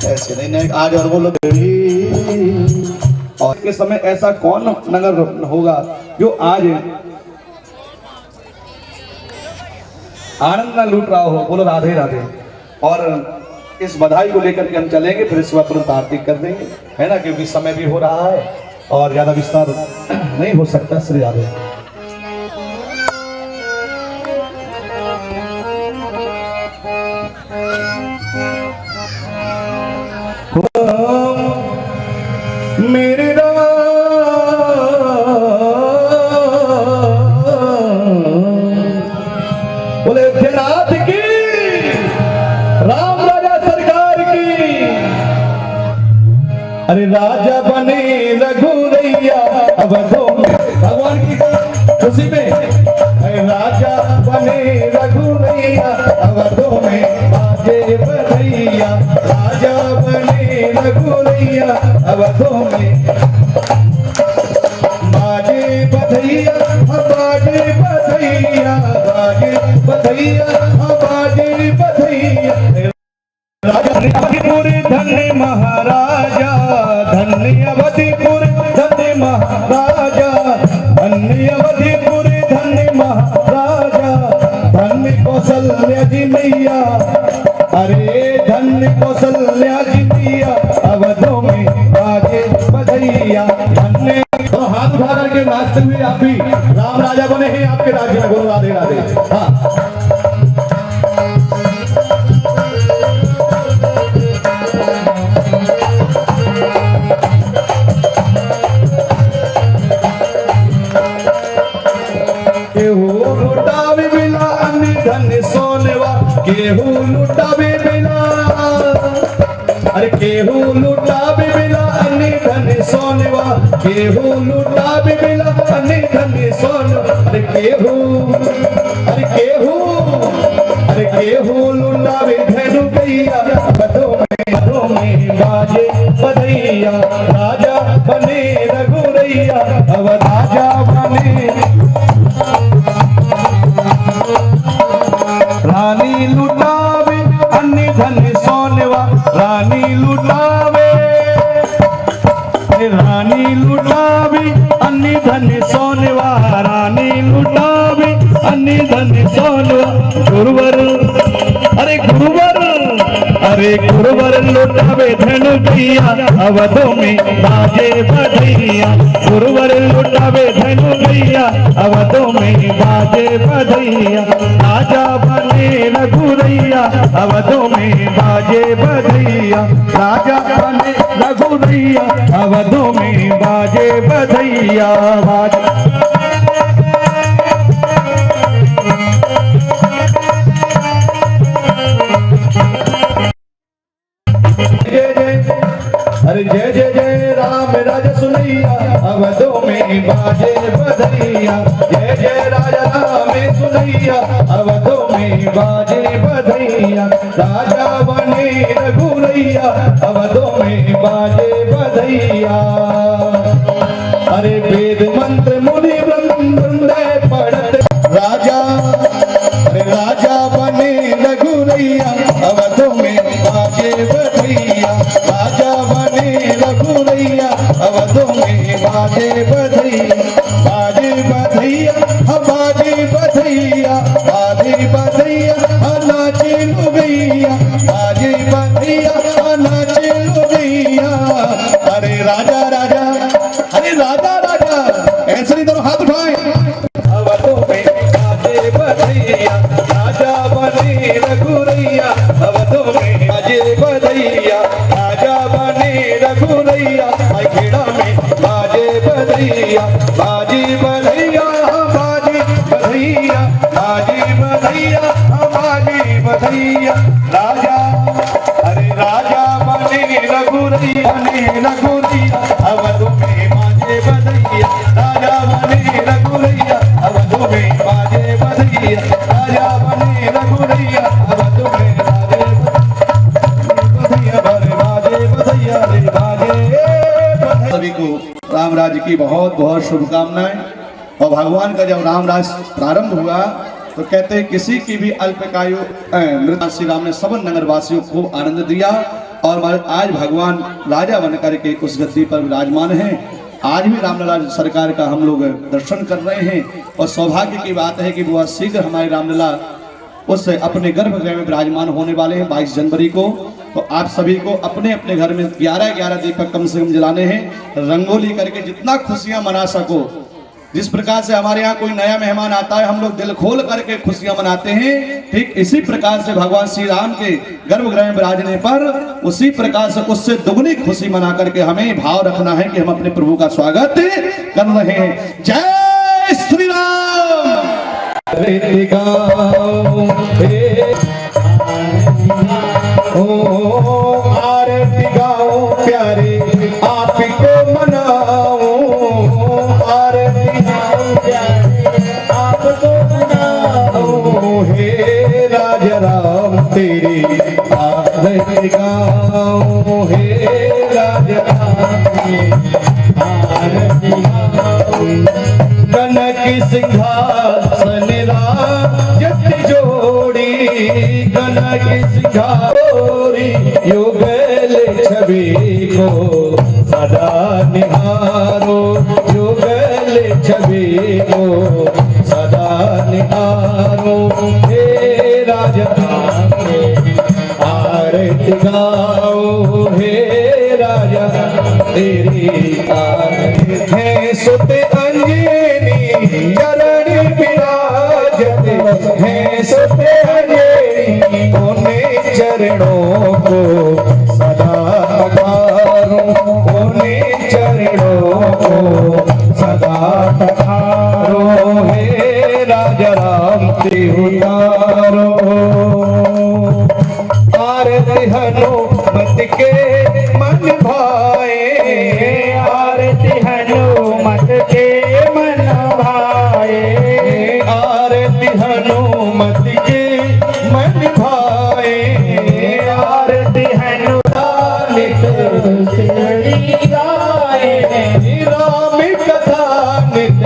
Speaker 3: ऐसे नहीं आज और बोलो। और के समय ऐसा कौन नगर होगा जो आज आनंद न लूट रहा हो, बोलो राधे राधे। और इस बधाई को लेकर के हम चलेंगे, फिर इस वक्त तुरंत आरती कर देंगे, है ना, क्योंकि समय भी हो रहा है और ज्यादा विस्तार नहीं हो सकता। श्री राधे। मेरे राम बोले जनाथ की, राम राजा सरकार की। अरे राजा बने रघुरैया अवधों में, भगवान की खुशी में। अरे राजा बने रघुरैया अवधों में, बाजे बधैया, राजा बने रघुरैया अवधों में, बाजे बधैया, बाजे बधैया, बाजे बधैया, बाजे बधैया। अवधिपुर धन्य महाराजा, धन्य अवधिपुर धन्य महाराजा, धन्य अवधिपुर धन्य महाराजा, धन्य कौशल्या जी मैया, अरे धन्य कौशल्या जी मैया अवधों में बाजे बधैया। धन्य तो हाथ उठा करके नाचते हुए आप भी राम राजा बने हैं आपके राज्य में, बोलो राधे राधे। हाँ, केहू लुटावे बिला अन्य धन सोनवा, केहू लुटावे बिला, अरे केहू लुटावे बिला अन्य धन सोनवा, केहू लुटावे बिला अन्य धन सोनवा। अरे केहू, अरे केहू, अरे केहू लुटावे धनु गैया, बधों में बाजे बधैया, राजा बने रघुरैया अब राजा बने। रानी लुटावे अन्य धन सोनवा, रानी लुटावे, रानी लुटावे अन्य धन सोनवा, रानी लुटावे अन्य धन सोनवा। गुरुवर, अरे गुरुवर, अरे गुरुवर लुटावे धनु गैया अवधों में बाजे बधैया, गुरुवर लुटावे धनु गैया अवधों में बाजे बधैया, राजा बने रघुरैया अवधों में बाजे बधैया, राजा बने रघुरैया अवधों में बाजे बधैया। अरे जय जय जय राम राजा सुनैया अवधों में बाजे बधैया, जय जय राजा राम सुनैया अवधों में बाजे बधैया, राजा बने रघुरैया, अवधों में बाजे बधैया। अरे वेद मंत्र मुनि वृंद पढ़त राजा, अरे राजा बने रघुरैया, अवधों में बाजे बधैया, राजा बने रघुरैया, अवधों में बाजे बधैया, बाजे बधैया, बाजे बधैया, बाजे बधैया, नाचे लुगैया, बाजे बधैया, नाचे लुगैया। अरे राजा राजा, अरे राजा राजा, ऐसे नहीं दोनों हाथ उठाए। अवधों में बाजे बधैया, राजा बने रघुरैया, अवधों में बाजे बधैया, राजा बने रघुरैया, खेड़ा में बाजे बधैया, बाजे बधैया, बाजे बधैया, बाजे बधैया, बाजे बधैया। राजा, अरे राजा बने रघुरैया, बने रघुरैया, अवधों में बाजे बधैया, राजा बने रघुरैया, अवधों में बाजे बधैया, राजा बने रघुरैया, अवधों में बाजे बधैया, बाजे बधैया, रे बाजे बधैया। सभी को राम राज्य की बहुत बहुत शुभकामनाएं। और भगवान का जब राम राज प्रारंभ हुआ तो कहते हैं किसी की भी अल्पकायु मृत श्री राम ने सब नगरवासियों को आनंद दिया। और आज भगवान राजा बनकर के उस गद्दी पर विराजमान हैं। आज भी रामलला सरकार का हम लोग दर्शन कर रहे हैं और सौभाग्य की बात है कि बहुत शीघ्र हमारे रामलला उस अपने गर्भगृह में विराजमान होने वाले हैं 22 जनवरी को। तो आप सभी को अपने अपने घर में 11-11 दीपक कम से कम जलाने हैं, रंगोली करके जितना खुशियां मना सको। जिस प्रकार से हमारे यहाँ कोई नया मेहमान आता है हम लोग दिल खोल करके खुशियां मनाते हैं, ठीक इसी प्रकार से भगवान श्री राम के गर्भगृह में विराजने पर उसी प्रकार से उससे दुगनी खुशी मना करके हमें भाव रखना है कि हम अपने प्रभु का स्वागत कर रहे हैं। जय श्री राम। आरती गाओ प्यारे आपको मनाओ, आरती गाओ प्यारे आपको मनाओ, हे राजा राम तेरी आरती गाओ, हे राजा राम तेरी आरती गाओ। कनक सिंहासन राजत जोड़ी, कनक सिंहारी युगल छवि को सदा निहारो, युगल छवि को सदा निहारो, हे राजा आरती गाओ, हे राजा तेरी आरती। है सुत अंजनी चरण विराजत, है सुत अंजनी उन्हें चरणों को सदा पखारो, उन्हें चरणों को सदा पखारो, हे राजा राम ते उतारो। आरती हनुमत के मन भाए, आरती हनुमत के मन भाए, आरती हनुमत के मन भाए, आरती हनुमानित शिवजी गाए, राम कथा नित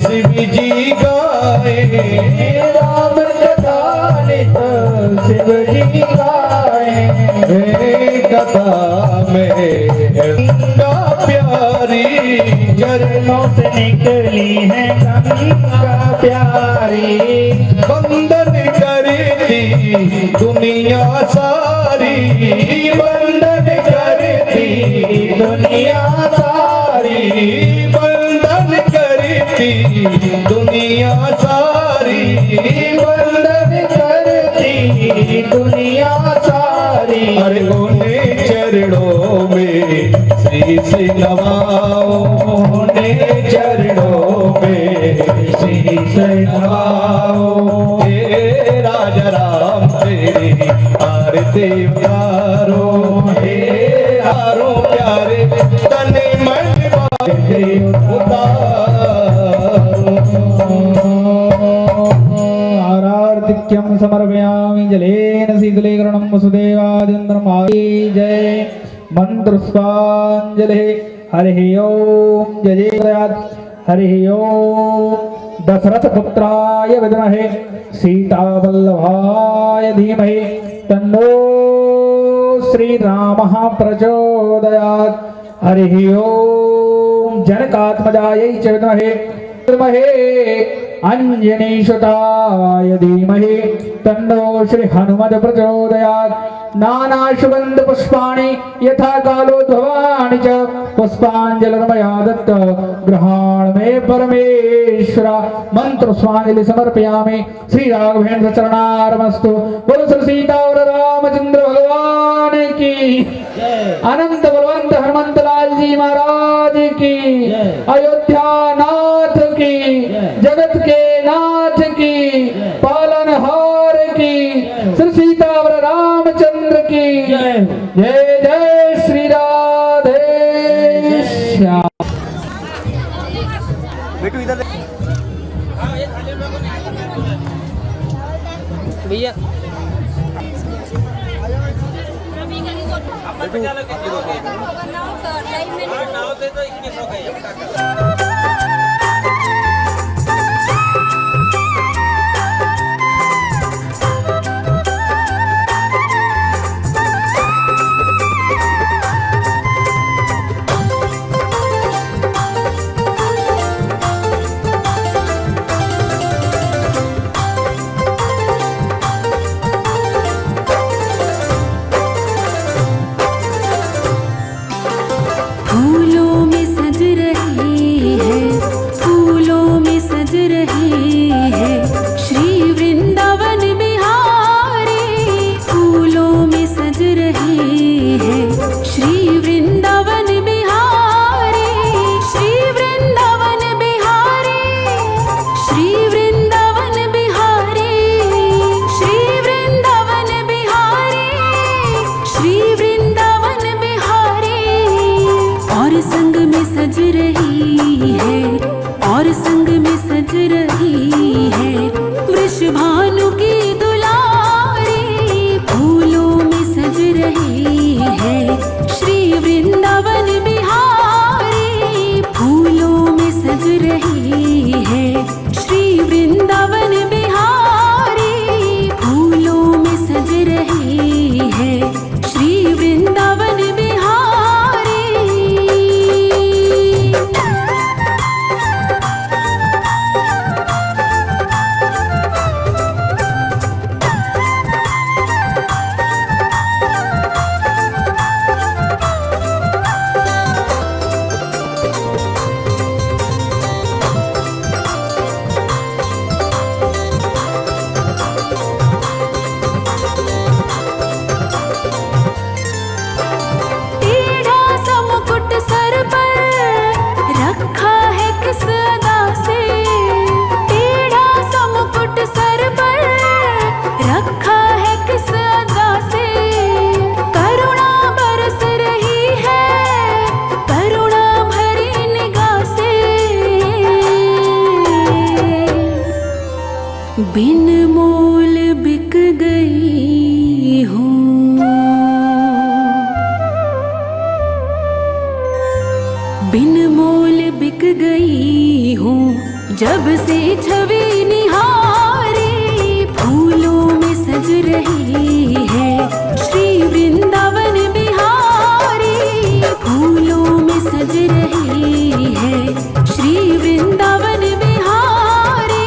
Speaker 3: शिव जी गाए, राम कथा नित शिव जी गाए, कथा में गंगा प्यारी चरणों से निकली है गंगा प्यारी, वंदन करती दुनिया सारी, वंदन करती दुनिया सारी, वंदन करती दुनिया सारी, वंदन करती दुनिया सारी। अरे उन्हें चरणों में शीश नवाओ, उन्हें चरणों में शीश नवाओ, हे राजा राम तेरी आरती उतारो, हे हारो प्यारे तन मन उतारो। आरती
Speaker 1: अर्घ्यं समर्पयामि जलेन शीतलीकरणं वसुदेवादिन्द्रमायी जय मंत्रस्वाञ्जलिः हरिः ओम जय जय हरिः ओम दशरथपुत्राय विद्महे सीतावल्लभाय धीमहि तन्नो श्रीरामः प्रचोदयात् हरिः ओम जनकात्मजायै च विद्महे अंजनीसुताय धीमहि तन्नो श्री हनुमत् प्रचोदयात् नानाशुगन्ध पुष्पाणि यथा कालोद्भवानि च पुष्पाञ्जलिर्मया दत्त गृहाण मे परमेश्वर मंत्र स्वांजलि समर्पयामि श्री राघवेंद्र चरणारमस्तु बोलो श्री सीता और रामचंद्र भगवान की अनंत बलवंत हनुमंत लाल जी महाराज की अयोध्या नाथ की जगत के नाथ की पालनहार की श्री सीता और रामचंद्र की जय जय श्री राधे श्याम।
Speaker 4: भैया
Speaker 2: फूलों में सज रही है, फूलों में सज रही है श्री वृंदावन बिहारी। फूलों में सज रही है श्री वृंदावन बिहारी, श्री वृंदावन बिहारी, श्री वृंदावन बिहारी, श्री वृंदावन बिहारी, श्री वृंदावन बिहारी। और संग में सज रही है, और संग में सज रही है वृषभानु की दुलारी। फूलों में सज रही है श्री वृंदावन बिहारी। फूलों में सज रही है श्री वृंदावन बिहारी। फूलों में सज रही है श्री वृंदावन बिहारी। टेढ़ा सा मुकुट सर पर रखा है किस अदा से। टेढ़ा सा मुकुट सर पर रखा है किस अदा से। करुणा बरस रही है, करुणा भरी निगाह से। बिन मोल बिक गई हूँ, बिन मोल बिक गई हूँ जब से छवि निहारी। फूलों में सज रही है श्री वृंदावन बिहारी। फूलों में सज रही है श्री वृंदावन बिहारी।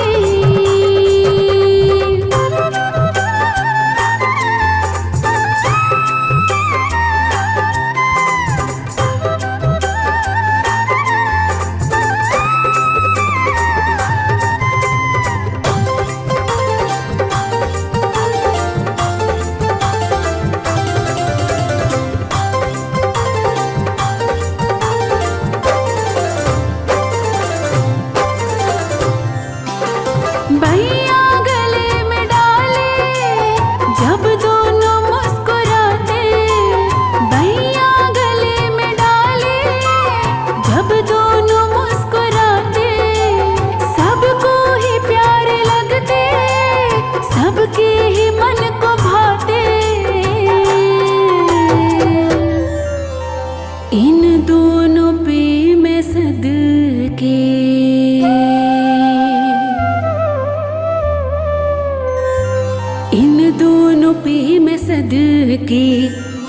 Speaker 2: इन दोनों पे मैं सदके,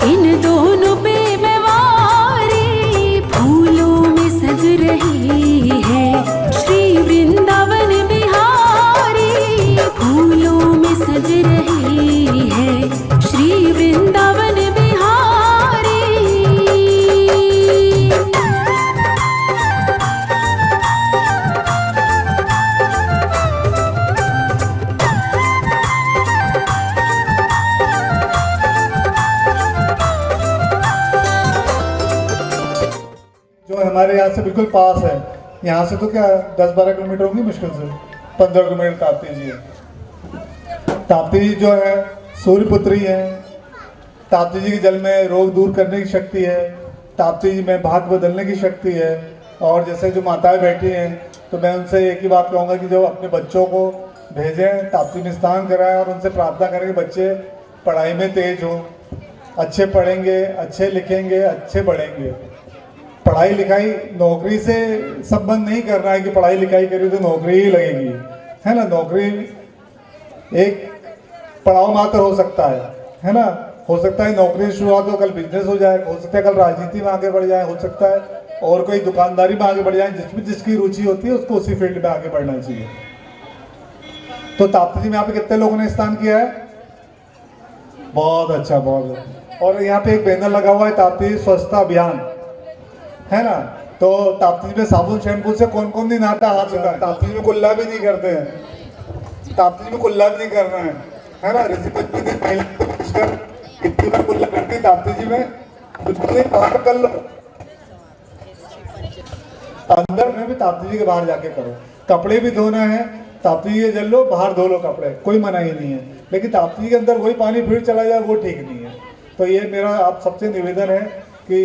Speaker 2: इन दोनों पे मैं वारी, फूलों में सज रही है श्री वृंदावन बिहारी, फूलों में सज रही है श्री वृंदावन बिहारी।
Speaker 4: जो हमारे यहाँ से बिल्कुल पास है, यहाँ से तो क्या 10-12 किलोमीटर होगी, मुश्किल से 15 किलोमीटर ताप्ती जी है। ताप्ती जी जो है सूर्य पुत्री है। ताप्ती जी के जल में रोग दूर करने की शक्ति है, ताप्ती जी में भाग बदलने की शक्ति है। और जैसे जो माताएं बैठी हैं, तो मैं उनसे एक ही बात कहूँगा कि जो अपने बच्चों को भेजें, ताप्ती में स्नान कराएं और उनसे प्रार्थना करें कि बच्चे पढ़ाई में तेज हों, अच्छे पढ़ेंगे, अच्छे लिखेंगे, अच्छे बढ़ेंगे। पढ़ाई लिखाई नौकरी से संबंध नहीं करना है कि पढ़ाई लिखाई करी तो नौकरी ही लगेगी, है ना। नौकरी एक पड़ाव मात्र हो सकता है ना। हो सकता है नौकरी की शुरुआत हो, कल बिजनेस हो जाए, हो सकता है कल राजनीति में आगे बढ़ जाए, हो सकता है और कोई दुकानदारी में आगे बढ़ जाए। जिसमें जिसकी रुचि होती है उसको उसी फील्ड में आगे बढ़ना चाहिए। तो ताप्ती जी में यहाँ पे कितने लोगों ने स्नान किया है? बहुत अच्छा, बहुत अच्छा। और यहाँ पे एक बैनर लगा हुआ है ताप्ती स्वच्छता अभियान, है ना। तो ताप्ती जी में साबुन शैम्पू से कौन कौन नहीं नहाता, हाथ उठाए। ताप्ती जी में कुल्ला भी नहीं करते हैं, ताप्ती जी में कुल्ला भी नहीं करना है ना। कितनी बार कुल्ला करती ताप्ती जी में, बाहर कर लो, अंदर में भी ताप्ती जी के बाहर जाके करो। कपड़े भी धोना है, ताप्ती जी के जल लो, बाहर धो लो कपड़े, कोई मना ही नहीं है। लेकिन ताप्ती जी के अंदर वही पानी फिर चला जाए, वो ठीक नहीं है। तो ये मेरा आप सबसे निवेदन है कि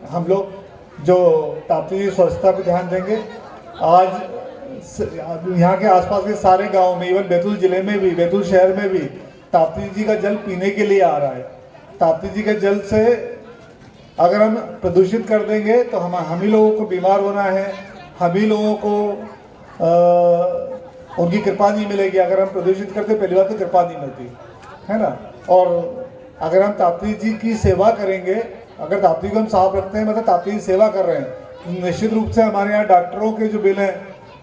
Speaker 4: हम लोग जो ताप्ती जी स्वच्छता पर ध्यान देंगे। आज यहाँ के आसपास के सारे गांव में, इवन बैतूल जिले में भी, बैतूल शहर में भी ताप्ती जी का जल पीने के लिए आ रहा है। ताप्ती जी के जल से अगर हम प्रदूषित कर देंगे तो हम ही लोगों को बीमार होना है, हम ही लोगों को उनकी कृपा नहीं मिलेगी। अगर हम प्रदूषित करते, पहली बात तो कृपा नहीं मिलती, है ना। और अगर हम ताप्ती जी की सेवा करेंगे, अगर ताप्ती को हम साफ रखते हैं, मतलब ताप्ती की सेवा कर रहे हैं, निश्चित रूप से हमारे यहाँ डॉक्टरों के जो बिल हैं,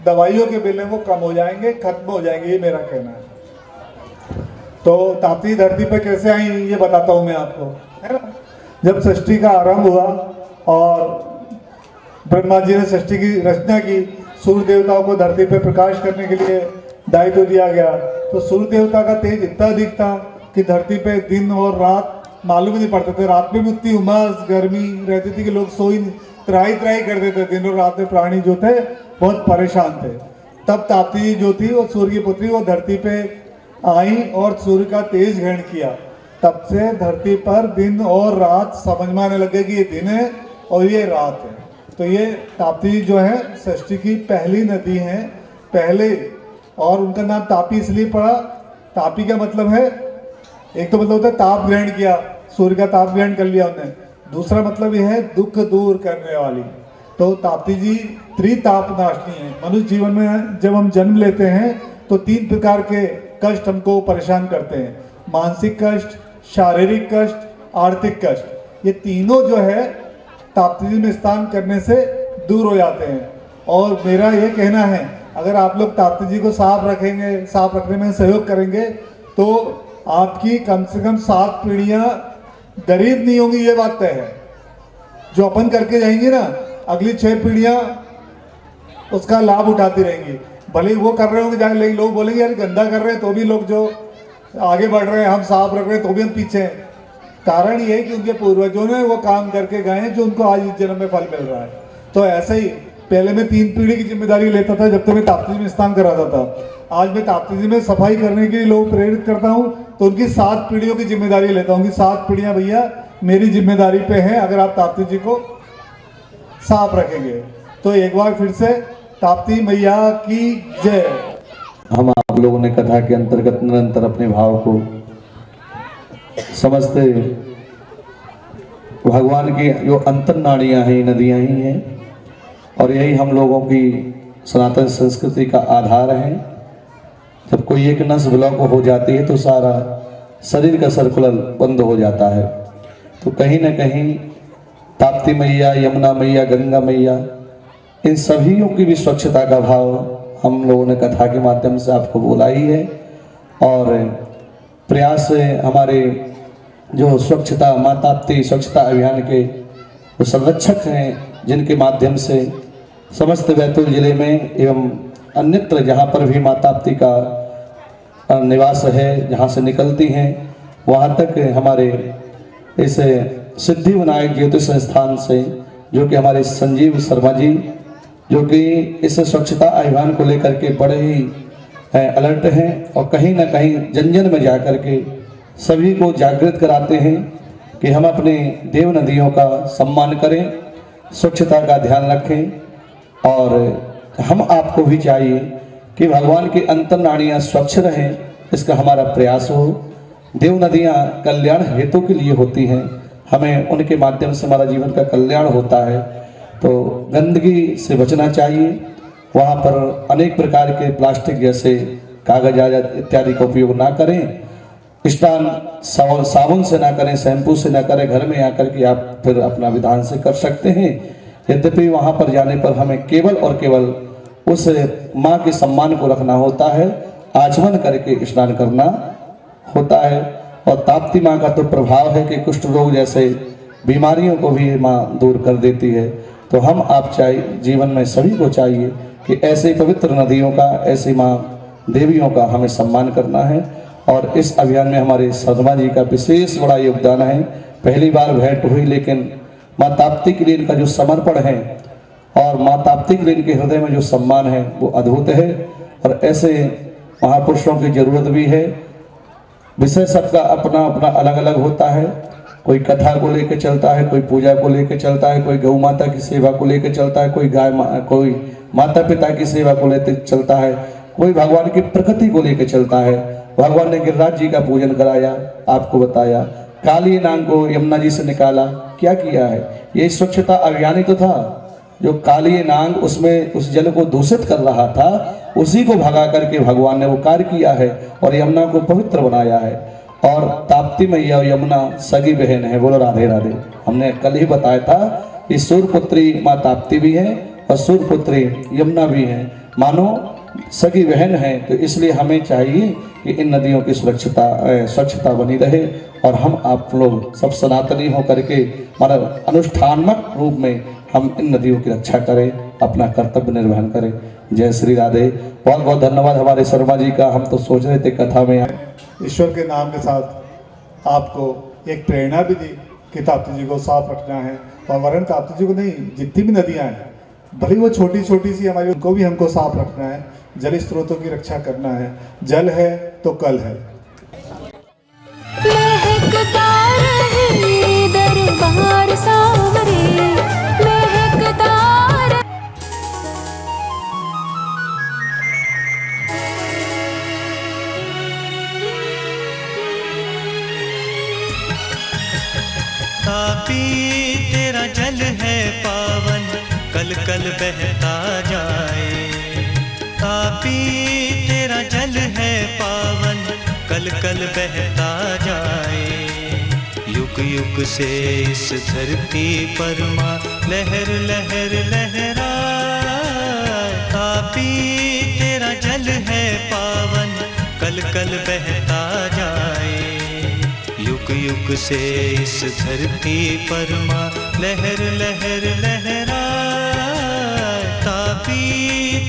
Speaker 4: दवाइयों के बिल हैं, वो कम हो जाएंगे, खत्म हो जाएंगे, ये मेरा कहना है। तो ताप्ती धरती पर कैसे आई ये बताता हूँ मैं आपको, है ना। जब सृष्टि का आरंभ हुआ और ब्रह्मा जी ने सृष्टि की रचना की, सूर्य देवताओं को धरती पर प्रकाश करने के लिए दायित्व दिया गया। तो सूर्य देवता का तेज इतना अधिक था कि धरती पे दिन और रात मालूम ही नहीं पड़ते थे। रात में भी उतनी उमस गर्मी रहती थी कि लोग सोई त्राही कर देते थे। दिन और रात में प्राणी जो थे बहुत परेशान थे। तब ताप्ती जो थी वो सूर्य की पुत्री, वो धरती पे आई और सूर्य का तेज ग्रहण किया। तब से धरती पर दिन और रात समझ में आने लगे कि ये दिन है और ये रात है। तो ये ताप्ती जो है सृष्टि की पहली नदी है, पहले। और उनका नाम तापी इसलिए पड़ा, तापी का मतलब है, एक तो मतलब होता है ताप ग्रहण किया, सूर्य का ताप ग्रहण कर लिया उन्होंने। दूसरा मतलब यह है दुख दूर करने वाली। तो ताप्ती जी त्रिताप नाशनी है। मनुष्य जीवन में जब हम जन्म लेते हैं तो 3 प्रकार के कष्ट हमको परेशान करते हैं, मानसिक कष्ट, शारीरिक कष्ट, आर्थिक कष्ट। ये तीनों जो है ताप्ती जी में स्नान करने से दूर हो जाते हैं। और मेरा ये कहना है, अगर आप लोग ताप्ती जी को साफ रखेंगे, साफ रखने में सहयोग करेंगे, तो आपकी कम से कम 7 पीढ़ियां गरीब नहीं होंगी, ये बात तय है। जो अपन करके जाएंगे ना, अगली 6 पीढ़ियां उसका लाभ उठाती रहेंगी। भले ही वो कर रहे होंगे जाए, लेकिन लोग बोलेंगे यार गंदा कर रहे हैं, तो भी लोग जो आगे बढ़ रहे हैं, हम साफ रख रहे हैं तो भी हम पीछे हैं। कारण ये है कि उनके पूर्वजों ने वो काम करके गए हैं जो उनको आज इस जन्म में फल मिल रहा है। तो ऐसे ही पहले मैं 3 पीढ़ी की जिम्मेदारी लेता था जब तक मैं ताप्ती जी में स्नान कराता था। आज मैं ताप्ती जी में सफाई करने के लिए लोग प्रेरित करता हूँ, तो उनकी 7 पीढ़ियों की जिम्मेदारी लेता हूँ कि 7 पीढ़ियाँ भैया मेरी जिम्मेदारी पे हैं। अगर आप ताप्ती जी को साफ रखेंगे तो एक बार फिर से ताप्ती मैया की जय।
Speaker 3: हम आप लोगों ने कथा के अंतर्गत निरंतर अपने भाव को समझते भगवान की जो अंतर नाड़ियाँ हैं, नदियाँ ही हैं, और यही हम लोगों की सनातन संस्कृति का आधार है। जब कोई एक नस ब्लॉक हो जाती है तो सारा शरीर का सर्कुलर बंद हो जाता है। तो कहीं ना कहीं ताप्ती मैया, यमुना मैया, गंगा मैया, इन सभीयों की भी स्वच्छता का भाव हम लोगों ने कथा के माध्यम से आपको बोला ही है। और प्रयास हमारे जो स्वच्छता माँ ताप्ती स्वच्छता अभियान के जो संरक्षक हैं, जिनके माध्यम से समस्त बैतूल जिले में एवं अन्यत्र जहाँ पर भी माँ ताप्ती का निवास है, जहाँ से निकलती हैं वहाँ तक हमारे इस सिद्धि विनायक ज्योति संस्थान से, जो कि हमारे संजीव शर्मा जी, जो कि इस स्वच्छता अभियान को लेकर के बड़े ही अलर्ट हैं और कहीं ना कहीं जन जन में जा कर के सभी को जागृत कराते हैं कि हम अपने देव नदियों का सम्मान करें, स्वच्छता का ध्यान रखें। और हम आपको भी चाहिए कि भगवान की अंतर्नाड़ियाँ स्वच्छ रहें, इसका हमारा प्रयास हो। देव नदियाँ कल्याण हेतु के लिए होती हैं, हमें उनके माध्यम से हमारा जीवन का कल्याण होता है। तो गंदगी से बचना चाहिए, वहाँ पर अनेक प्रकार के प्लास्टिक जैसे कागज इत्यादि का उपयोग ना करें, स्नान साबुन से ना करें, शैम्पू से ना करें, घर में आकर के आप फिर अपना विधान से कर सकते हैं। यद्यपि वहाँ पर जाने पर हमें केवल और केवल उस माँ के सम्मान को रखना होता है, आचमन करके स्नान करना होता है। और ताप्ती माँ का तो प्रभाव है कि कुष्ठ रोग जैसे बीमारियों को भी माँ दूर कर देती है। तो हम आप चाहिए जीवन में सभी को चाहिए कि ऐसे पवित्र नदियों का, ऐसी माँ देवियों का हमें सम्मान करना है। और इस अभियान में हमारे शर्मा जी का विशेष बड़ा योगदान है। पहली बार भेंट हुई, लेकिन माँ ताप्ती के लिए इनका जो समर्पण है और माँ ताप्ती के लिए इनके हृदय में जो सम्मान है वो अद्भुत है। और ऐसे महापुरुषों की जरूरत भी है। विषय सबका अपना अपना अलग अलग होता है, कोई कथा को लेकर चलता है, कोई पूजा को लेकर चलता है, कोई गौ माता की सेवा को लेकर चलता है, कोई माता पिता की सेवा को लेकर चलता है, कोई भगवान की प्रकृति को लेकर चलता है। भगवान ने गिरिराज जी का पूजन कराया, आपको बताया, काली नाग को यमुना जी से निकाला, क्या किया है? ये स्वच्छता अभियान ही तो था। जो काली नाग उसमें उस जल को दूषित कर रहा था, उसी को भगा करके भगवान ने वो कार्य किया है और यमुना को पवित्र बनाया है। और ताप्ती मैया और यमुना सगी बहन है। बोलो राधे राधे। हमने कल ही बताया था कि सूर्यपुत्री माँ ताप्ती भी है और सूर्यपुत्री यमुना भी है, मानो सगी बहन है। तो इसलिए हमें चाहिए कि इन नदियों की स्वच्छता बनी रहे और हम आप लोग सब सनातनी हो करके हमारा अनुष्ठानमक रूप में हम इन नदियों की रक्षा करें, अपना कर्तव्य निर्वहन करें। जय श्री राधे। बहुत बहुत धन्यवाद हमारे शर्मा जी का। हम तो सोच रहे थे कथा में
Speaker 4: ईश्वर के नाम के साथ आपको एक प्रेरणा भी दी कि ताप्ती जी को साफ रखना है। और वरन ताप्ती जी को नहीं, जितनी भी नदियाँ हैं, भले वो छोटी छोटी सी हमारी, उनको भी हमको साफ रखना है। जल स्रोतों की रक्षा करना है। जल है तो कल है।
Speaker 2: महकता रहे दरबार सावरे, महकता रहे।
Speaker 5: तापी तेरा जल है पावन, कल कल बहता जाए। तापी तेरा जल है पावन, कल कल बहता जाए। युग युग से इस धरती पर माँ लहर लहर लहराए। तापी तेरा जल है पावन, कल कल बहता जाए। युग युग से इस धरती पर माँ लहर लहर लहराए। तापी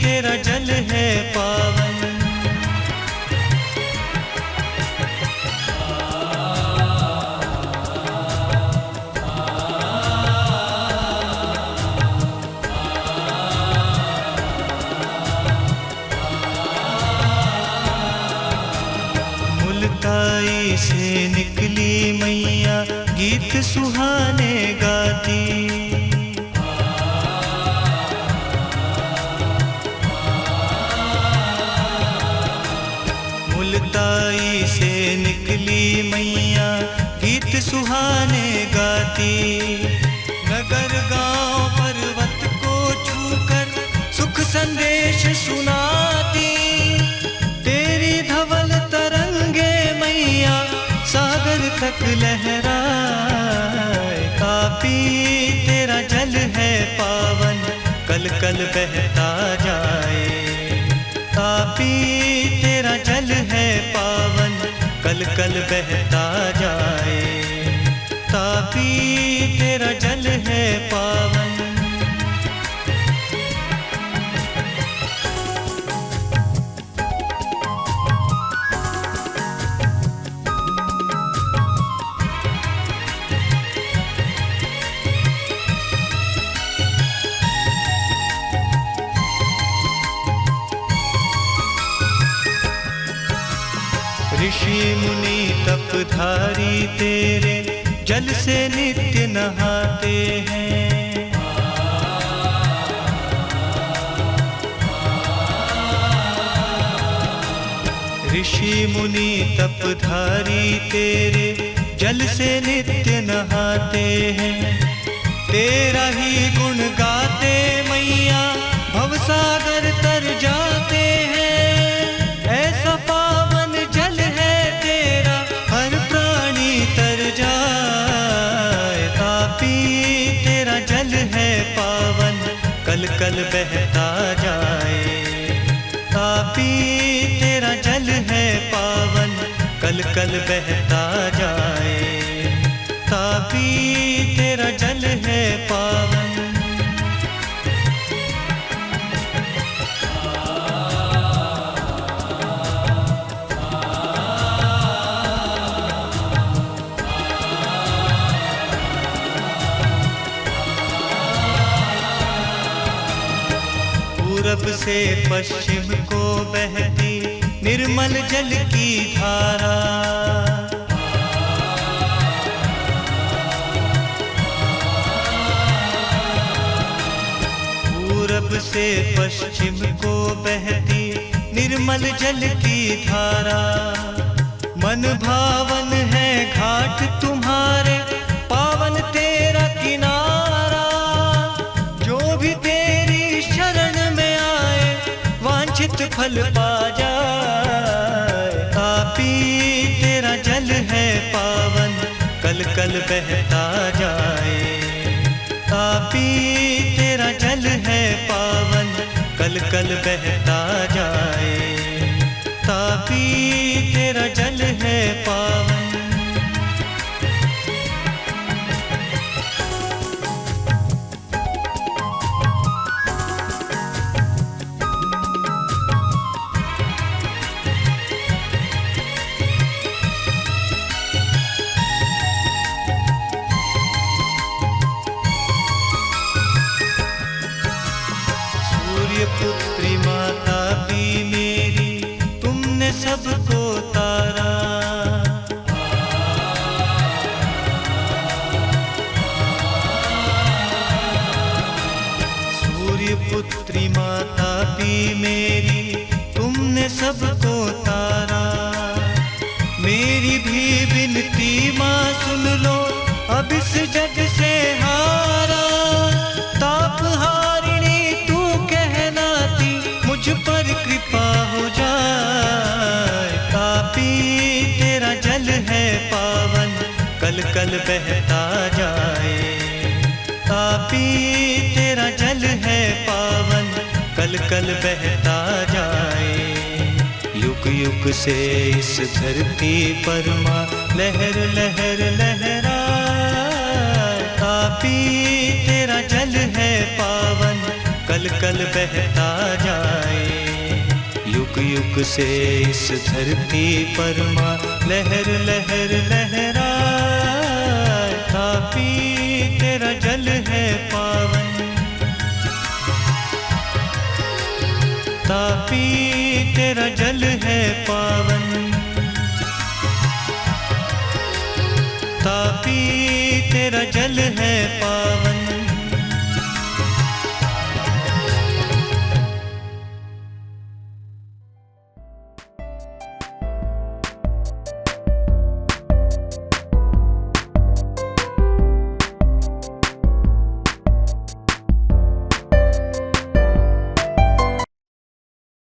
Speaker 5: तेरा जल है पावन। मुल्ताई से निकली मैया, गीत सुहाने गाती। मुल्ताई से निकली मैया, गीत सुहाने गाती। नगर गांव पर्वत को छूकर सुख संदेश सुनाती। तेरी धवल तरंगे मैया सागर तक लहराए। तापी तेरा जल है पावन, कल कल बहता जाए। तापी तेरा जल है पावन, कल कल बहता जाए। तापी तेरा जल है पावन। ऋषि मुनि तपधारी तेरे जल से नित्य नहाते हैं। ऋषि मुनि तपधारी तेरे जल से नित्य नहाते हैं। तेरा ही गुण गाते मैया भवसागर तर जाते हैं। ऐसा पावन जल है तेरा हर प्राणी तर जाए। तापी तेरा जल है पावन, कल कल बहता जाए। तापी तेरा जल है पावन, कल कल बहता जाए। तापी तेरा जल है पावन। पूरब से पश्चिम को बहती निर्मल जल की धारा। पूरब से पश्चिम को बहती निर्मल जल की धारा। मन भावन है घाट तुम्हारे, पावन तेरा किनारा। जो भी तेरी शरण में आए वांछित फल पा जाए। तापी तेरा जल है पावन, कल कल बहता जाए। तापी तेरा जल है पावन, कल कल बहता जाए। तापी तेरा जल है पावन। पुत्री माता भी मेरी, तुमने सबको तारा। सूर्य पुत्री माता भी मेरी, तुमने सबको तारा। मेरी भी विनती माँ सुन लो, अब इस जग से हारा। ताप हारिणी तू कहलाती, मुझ पर कृपा हो जाए। तापी तेरा जल है पावन, कल कल बहता जाए। तापी तेरा जल है पावन, कल कल बहता जाए। युग युग से इस धरती पर माँ लहर लहर लहराए। तापी तेरा जल है पावन, कल कल बहता जाए। युग युग से इस धरती पर माँ लहर लहर लहराए। तापी तेरा जल है पावन। तापी तेरा जल है पावन। तापी तेरा जल है पावन।